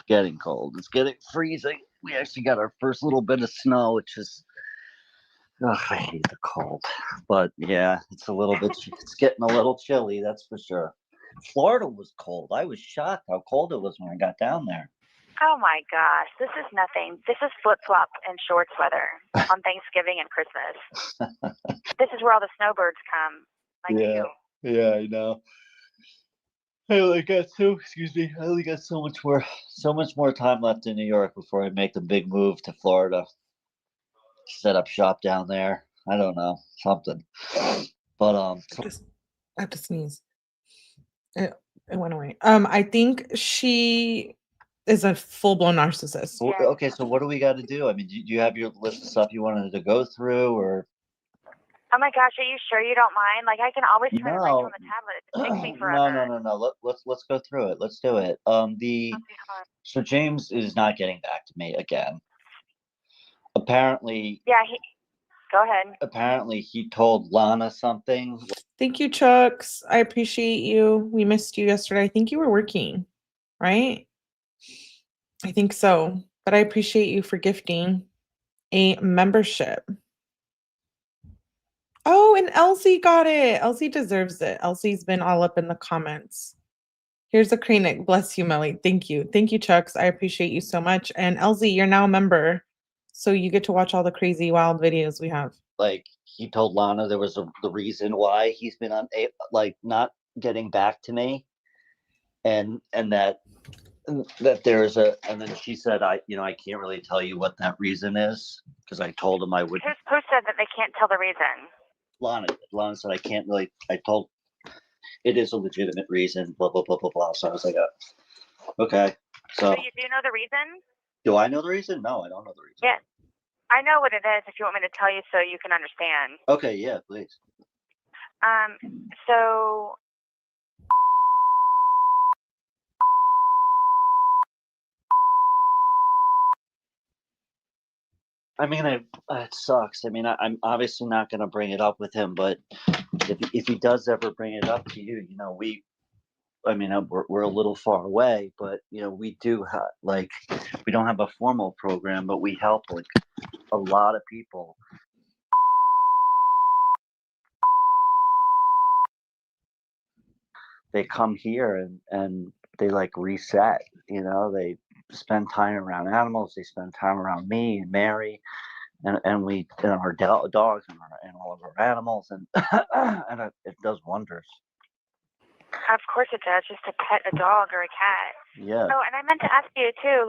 getting cold. It's getting freezing. We actually got our first little bit of snow, which is, I hate the cold. But yeah, it's a little bit, it's getting a little chilly, that's for sure. Florida was cold. I was shocked how cold it was when I got down there. Oh my gosh, this is nothing. This is flip-flop and shorts weather on Thanksgiving and Christmas. This is where all the snowbirds come. Like you. Yeah, I know. I only got so much more time left in New York before I make the big move to Florida. Set up shop down there. I don't know, something. But I have to sneeze. It went away. I think she is a full-blown narcissist. okay, so what do we got to do? I mean, do you have your list of stuff you wanted to go through, or? Oh my gosh, are you sure you don't mind? Like, I can always turn it right on the tablet. It takes me forever. No. Let's go through it. Let's do it. So James is not getting back to me again. Apparently. Yeah, go ahead. Apparently, he told Lana something. Thank you, Chucks. I appreciate you. We missed you yesterday. I think you were working, right? I think so. But I appreciate you for gifting a membership. Oh, and Elsie got it. Elsie deserves it. Elsie's been all up in the comments. Here's a Krennic. Bless you, Melly. Thank you. Thank you, Chucks. I appreciate you so much. And Elsie, you're now a member. So you get to watch all the crazy, wild videos we have. Like, he told Lana there was the reason why he's been not getting back to me. And that there's and then she said, I can't really tell you what that reason is, because I told him I would. Who said that they can't tell the reason? Lana said, I can't really, I told, it is a legitimate reason, blah, blah, blah, blah, blah. So I was like, okay. So you do know the reason? Do I know the reason? No, I don't know the reason. Yeah. I know what it is if you want me to tell you so you can understand. Okay, yeah, please. So I mean, it sucks. I mean, I'm obviously not going to bring it up with him, but if he does ever bring it up to you, we're a little far away, but we do have, we don't have a formal program, but we help a lot of people. They come here and they reset, they spend time around animals, they spend time around me and Mary and we and our dogs and all of our animals, and and it does wonders. Of course it does, just to pet a dog or a cat. Yeah. Oh, and I meant to ask you too,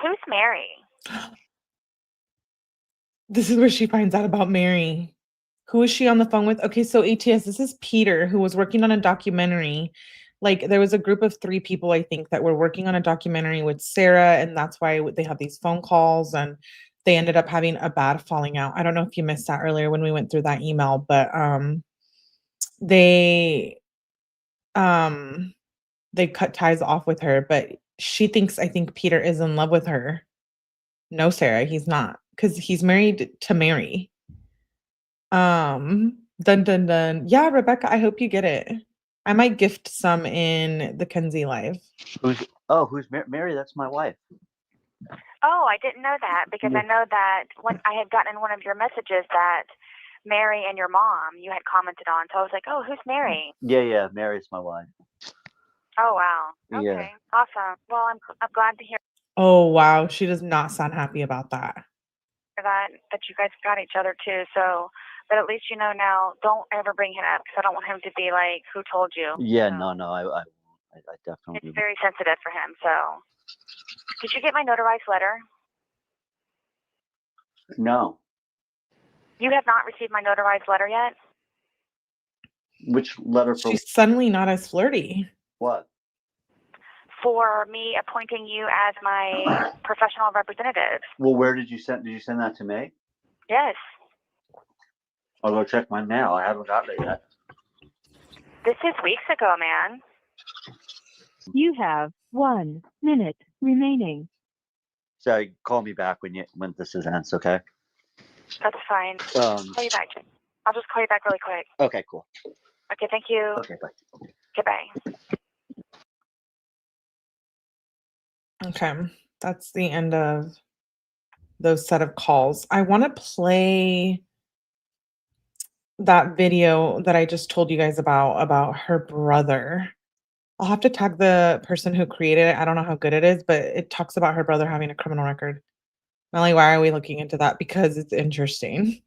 who's Mary? This is where she finds out about Mary. Who is she on the phone with? Okay, so ATS, this is Peter, who was working on a documentary. There was a group of 3 people, I think, that were working on a documentary with Sarah, and that's why they have these phone calls, and they ended up having a bad falling out. I don't know if you missed that earlier when we went through that email, but they cut ties off with her, but she thinks, I think Peter is in love with her. No, Sarah, he's not, because he's married to Mary. Dun dun dun. Yeah, Rebecca, I hope you get it. I might gift some in the Kenzie live. Who's Mary? That's my wife. Oh, I didn't know that, because I know that when I had gotten in one of your messages that Mary and your mom you had commented on, so I was like, oh, who's Mary? Yeah, Mary's my wife. Oh wow. Okay, Yeah. awesome. Well, I'm glad to hear Oh wow, she does not sound happy about that. that you guys got each other too. So, but at least you know now. Don't ever bring him up, because I don't want him to be like, "Who told you?" Yeah, so, no, I definitely. It's very sensitive for him. So, did you get my notarized letter? No. You have not received my notarized letter yet? Which letter for? She's suddenly not as flirty. What? For me appointing you as my professional representative. Well, where did you send? Did you send that to me? Yes. I'll go check my mail. I haven't gotten it yet. This is weeks ago, man. You have 1 minute remaining. Sorry, call me back when this ends, okay? That's fine. Call you back. I'll just call you back really quick. Okay, cool. Okay, thank you. Okay, bye. Goodbye. Okay, that's the end of those set of calls. I want to play that video that I just told you guys about her brother. I'll have to tag the person who created it. I don't know how good it is, but it talks about her brother having a criminal record. Melly, why are we looking into that? Because it's interesting.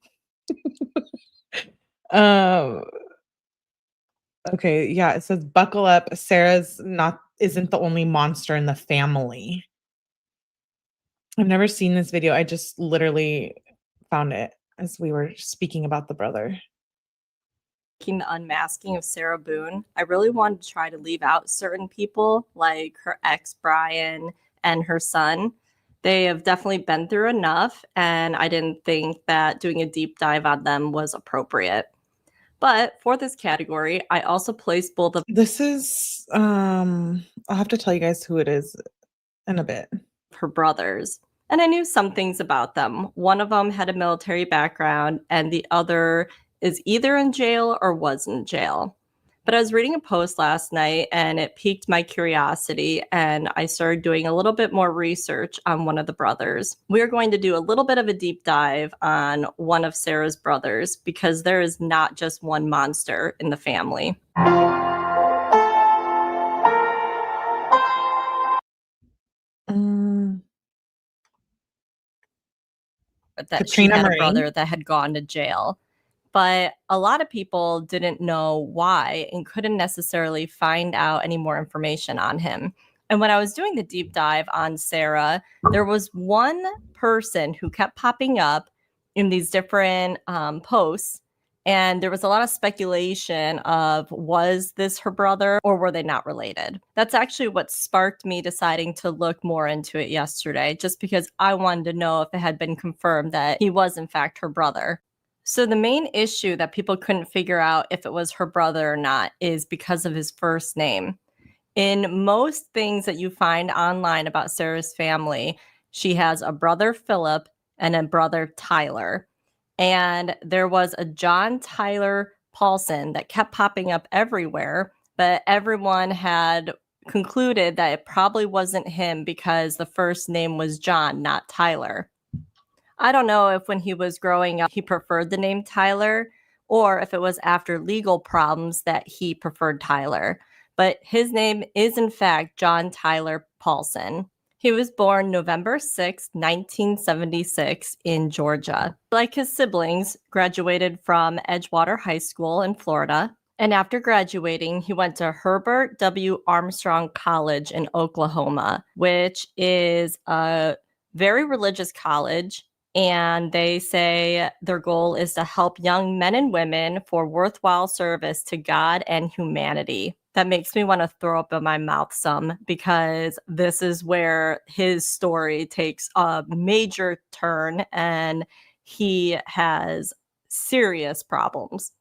Okay, yeah, it says buckle up. Sarah's isn't the only monster in the family. I've never seen this video. I just literally found it. as we were speaking about the brother. The unmasking of Sarah Boone, I really wanted to try to leave out certain people like her ex Brian and her son. They have definitely been through enough, and I didn't think that doing a deep dive on them was appropriate. But for this category, I also placed both of This is I'll have to tell you guys who it is in a bit. her brothers, and I knew some things about them. One of them had a military background, and the other is either in jail or was in jail. But I was reading a post last night and it piqued my curiosity, and I started doing a little bit more research on one of the brothers. We're going to do a little bit of a deep dive on one of Sarah's brothers because there is not just one monster in the family. That Katrina she had Marie. a brother that had gone to jail. But a lot of people didn't know why and couldn't necessarily find out any more information on him. And when I was doing the deep dive on Sarah, there was one person who kept popping up in these different posts. And there was a lot of speculation of, was this her brother or were they not related? That's actually what sparked me deciding to look more into it yesterday, just because I wanted to know if it had been confirmed that he was in fact her brother. So the main issue that people couldn't figure out if it was her brother or not is because of his first name. In most things that you find online about Sarah's family, she has a brother Philip and a brother Tyler. And there was a John Tyler Paulson that kept popping up everywhere, but everyone had concluded that it probably wasn't him because the first name was John, not Tyler. I don't know if when he was growing up, he preferred the name Tyler, or if it was after legal problems that he preferred Tyler. But his name is, in fact, John Tyler Paulson. He was born November 6, 1976 in Georgia. Like his siblings, graduated from Edgewater High School in Florida. And after graduating, he went to Herbert W. Armstrong College in Oklahoma, which is a very religious college. And they say their goal is to help young men and women for worthwhile service to God and humanity. That makes me want to throw up in my mouth some, because this is where his story takes a major turn and he has serious problems.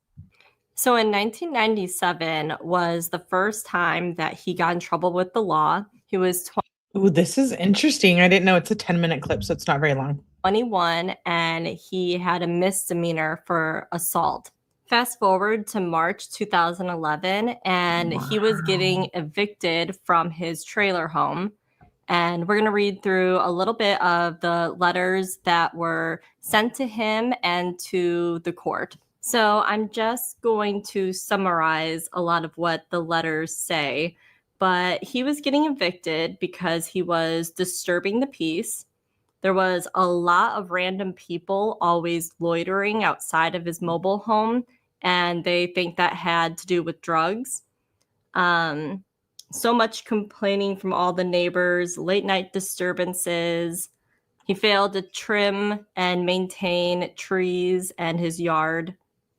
So in 1997 was the first time that he got in trouble with the law. He was Ooh, this is interesting. I didn't know it's a 10-minute clip, so it's not very long. 21, and he had a misdemeanor for assault. Fast forward to March 2011, and he was getting evicted from his trailer home. And we're going to read through a little bit of the letters that were sent to him and to the court. So I'm just going to summarize a lot of what the letters say. But he was getting evicted because he was disturbing the peace. There was a lot of random people always loitering outside of his mobile home, and they think that had to do with drugs. So much complaining from all the neighbors, late night disturbances. He failed to trim and maintain trees and his yard.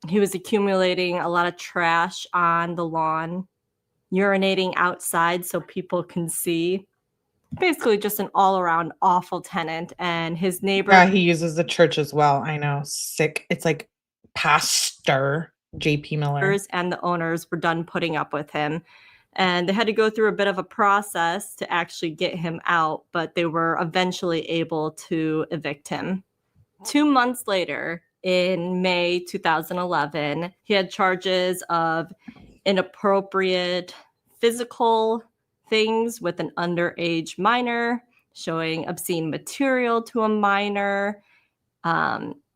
He was accumulating a lot of trash on the lawn, urinating outside so people can see. Basically just an all-around awful tenant. And his neighbor... Yeah, he uses the church as well. I know. Sick. It's like Pastor J.P. Miller. And the owners were done putting up with him. And they had to go through a bit of a process to actually get him out, but they were eventually able to evict him. 2 months later, in May 2011, he had charges of inappropriate physical things with an underage minor, showing obscene material to a minor.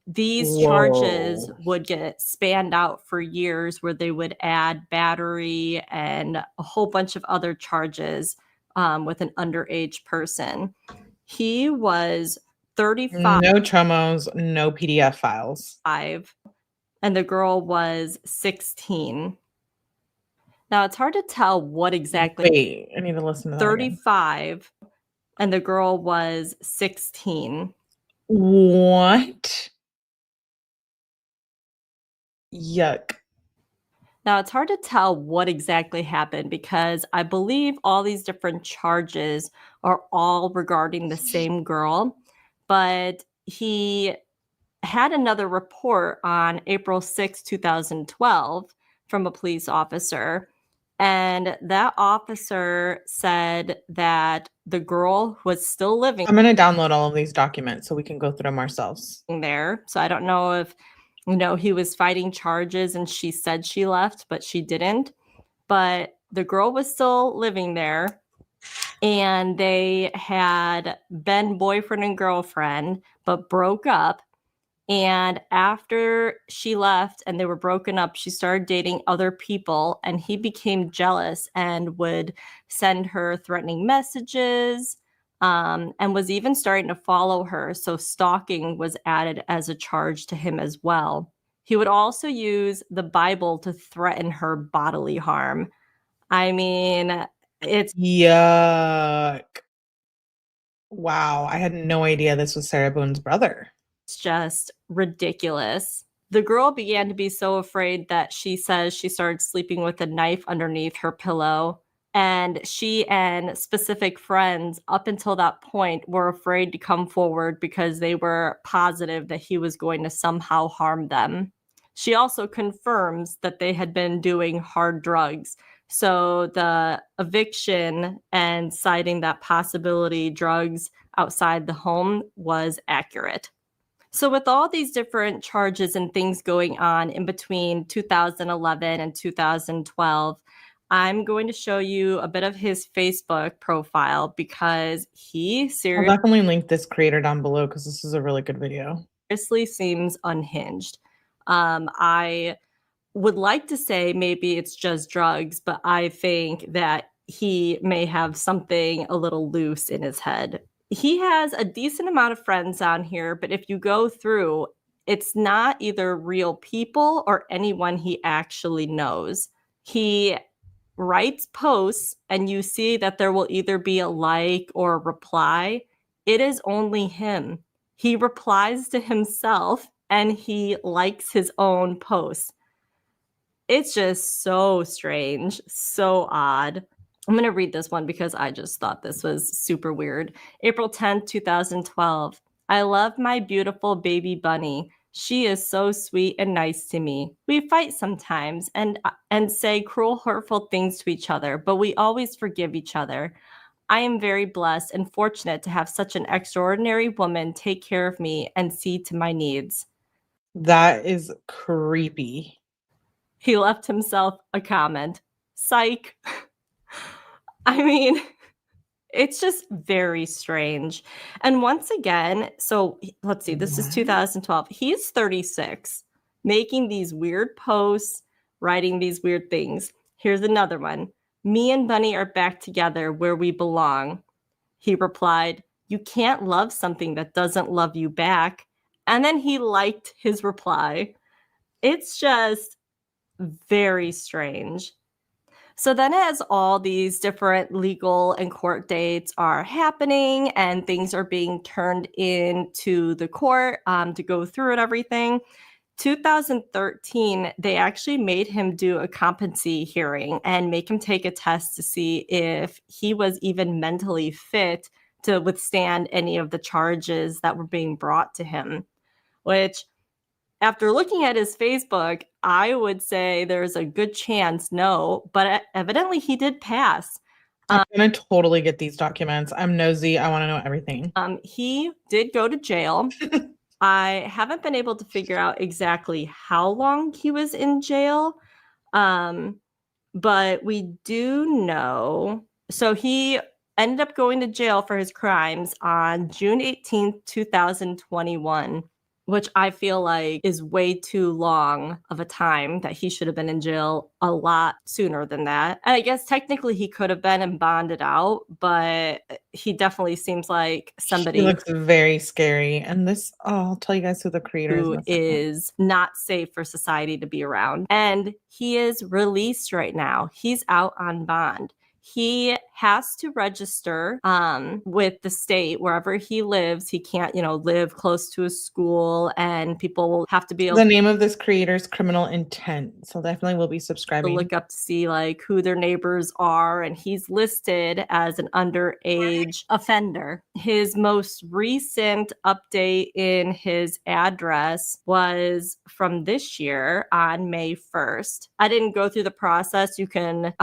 These charges would get spanned out for years, where they would add battery and a whole bunch of other charges with an underage person. He was 35. No chomos, no PDF files. And the girl was 16. Now, it's hard to tell what exactly... Wait, I need to listen to that 35, again. And the girl was 16. What? Yuck. Now, it's hard to tell what exactly happened because I believe all these different charges are all regarding the same girl, but he had another report on April 6, 2012 from a police officer, and that officer said that the girl was still living I'm going to download all of these documents so we can go through them ourselves. there. So I don't know if, he was fighting charges and she said she left, but she didn't. But the girl was still living there, and they had been boyfriend and girlfriend, but broke up. And after she left and they were broken up, she started dating other people, and he became jealous and would send her threatening messages, and was even starting to follow her. So stalking was added as a charge to him as well. He would also use the Bible to threaten her bodily harm. I mean, it's Yuck. Wow, I had no idea this was Sarah Boone's brother. just ridiculous. The girl began to be so afraid that she says she started sleeping with a knife underneath her pillow. And she and specific friends up until that point were afraid to come forward because they were positive that he was going to somehow harm them. She also confirms that they had been doing hard drugs. So the eviction and citing that possibility drugs outside the home was accurate. So with all these different charges and things going on in between 2011 and 2012, I'm going to show you a bit of his Facebook profile because he I'll seriously definitely link this creator down below because this is a really good video. seems unhinged. I would like to say maybe it's just drugs, but I think that he may have something a little loose in his head. He has a decent amount of friends on here, but if you go through, it's not either real people or anyone he actually knows. He writes posts and you see that there will either be a like or a reply. It is only him. He replies to himself and he likes his own posts. It's just so strange, so odd. I'm going to read this one because I just thought this was super weird. April 10th, 2012. I love my beautiful baby bunny. She is so sweet and nice to me. We fight sometimes and say cruel, hurtful things to each other, but we always forgive each other. I am very blessed and fortunate to have such an extraordinary woman take care of me and see to my needs. That is creepy. He left himself a comment. Psych. I mean, it's just very strange. And once again, so let's see, this is 2012. He's 36, making these weird posts, writing these weird things. Here's another one. Me and Bunny are back together where we belong. He replied, you can't love something that doesn't love you back. And then he liked his reply. It's just very strange. So then as all these different legal and court dates are happening and things are being turned into the court to go through and everything, 2013, they actually made him do a competency hearing and make him take a test to see if he was even mentally fit to withstand any of the charges that were being brought to him, which after looking at his Facebook, I would say there's a good chance no, but evidently he did pass. I'm going to totally get these documents. I'm nosy. I want to know everything. He did go to jail. I haven't been able to figure out exactly how long he was in jail, but we do know. So he ended up going to jail for his crimes on June 18th, 2021. Which I feel like is way too long of a time that he should have been in jail a lot sooner than that. And I guess technically he could have been and bonded out, but he definitely seems like somebody He looks very scary. And this, I'll tell you guys who the creator who is not safe for society to be around. And he is released right now. He's out on bond. he has to register with the state wherever he lives. He can't, live close to a school, and people will have to be able The name of this creator's Criminal Intent. So definitely will be to subscribing. look up to see like who their neighbors are, and he's listed as an underage offender. His most recent update in his address was from this year on May 1st. I didn't go through the process. You can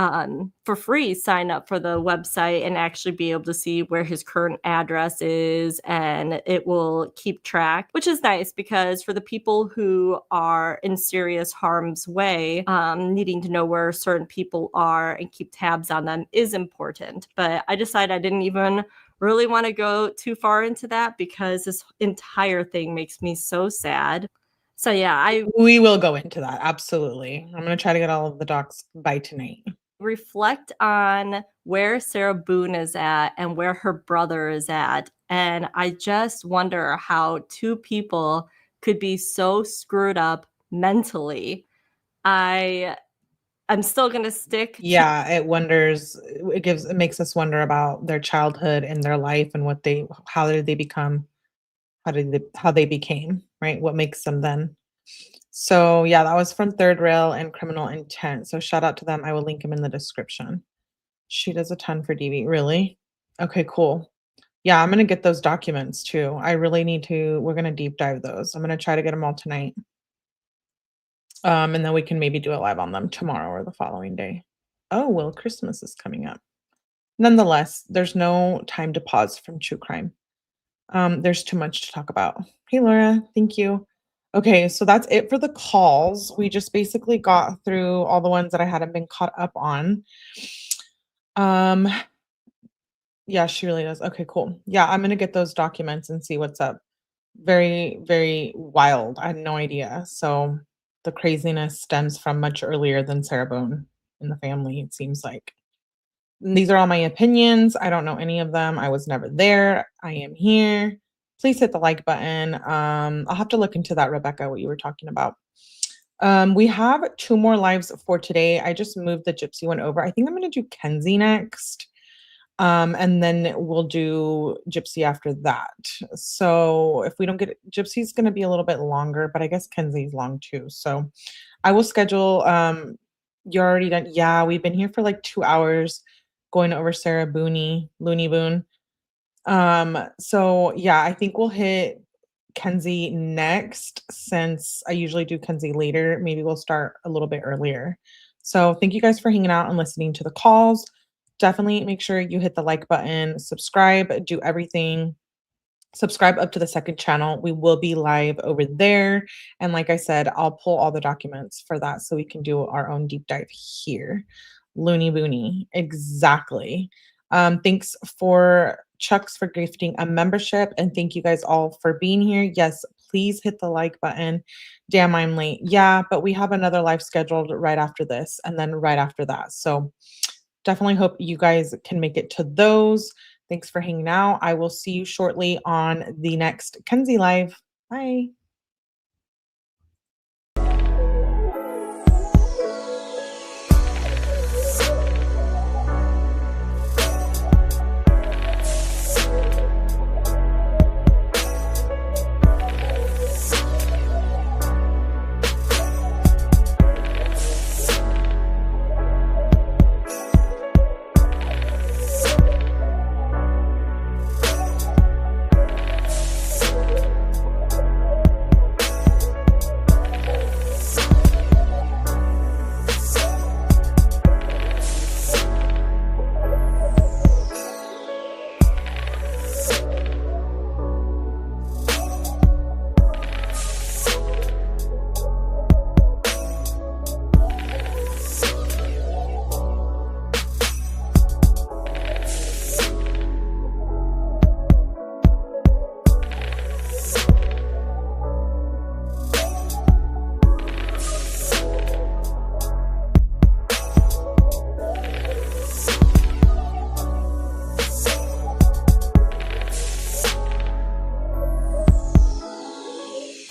for free sign up for the website and actually be able to see where his current address is, and it will keep track, which is nice because for the people who are in serious harm's way, needing to know where certain people are and keep tabs on them is important. But I decided I didn't even really want to go too far into that because this entire thing makes me so sad. So yeah, we will go into that. Absolutely. I'm going to try to get all of the docs by tonight. Reflect on where Sarah Boone is at and where her brother is at. And I just wonder how two people could be so screwed up mentally. I'm still going to stick. Yeah, it makes us wonder about their childhood and their life and how they became, right? What makes them then. So yeah, that was from Third Rail and Criminal Intent. So shout out to them. I will link them in the description. She does a ton for DV. Really? Okay, cool. Yeah, I'm going to get those documents too. I really need to. We're going to deep dive those. I'm going to try to get them all tonight. And then we can maybe do a live on them tomorrow or the following day. Oh, well, Christmas is coming up. Nonetheless, there's no time to pause from true crime. There's too much to talk about. Hey, Laura, thank you. Okay, so that's it for the calls. We just basically got through all the ones that I hadn't been caught up on. Yeah, she really does. Okay, cool. Yeah, I'm going to get those documents and see what's up. Very, very wild. I had no idea. So the craziness stems from much earlier than Sarah Boone in the family, it seems like. And these are all my opinions. I don't know any of them. I was never there. I am here. Please hit the like button. I'll have to look into that, Rebecca, what you were talking about. We have 2 more lives for today. I just moved the Gypsy one over. I think I'm going to do Kenzie next. And then we'll do Gypsy after that. So if we don't get it, Gypsy's going to be a little bit longer, but I guess Kenzie's long too. So I will schedule, you're already done. Yeah, we've been here for like 2 hours going over Sarah Looney Boone. So yeah, I think we'll hit Kenzie next since I usually do Kenzie later. Maybe we'll start a little bit earlier. So thank you guys for hanging out and listening to the calls. Definitely make sure you hit the like button, subscribe, do everything. Subscribe up to the second channel. We will be live over there. And like I said, I'll pull all the documents for that so we can do our own deep dive here. Looney Booney. Exactly. Thanks for Chuck's for gifting a membership. And thank you guys all for being here. Yes, please hit the like button. Damn, I'm late. Yeah, but we have another live scheduled right after this and then right after that. So definitely hope you guys can make it to those. Thanks for hanging out. I will see you shortly on the next Kenzie Live. Bye.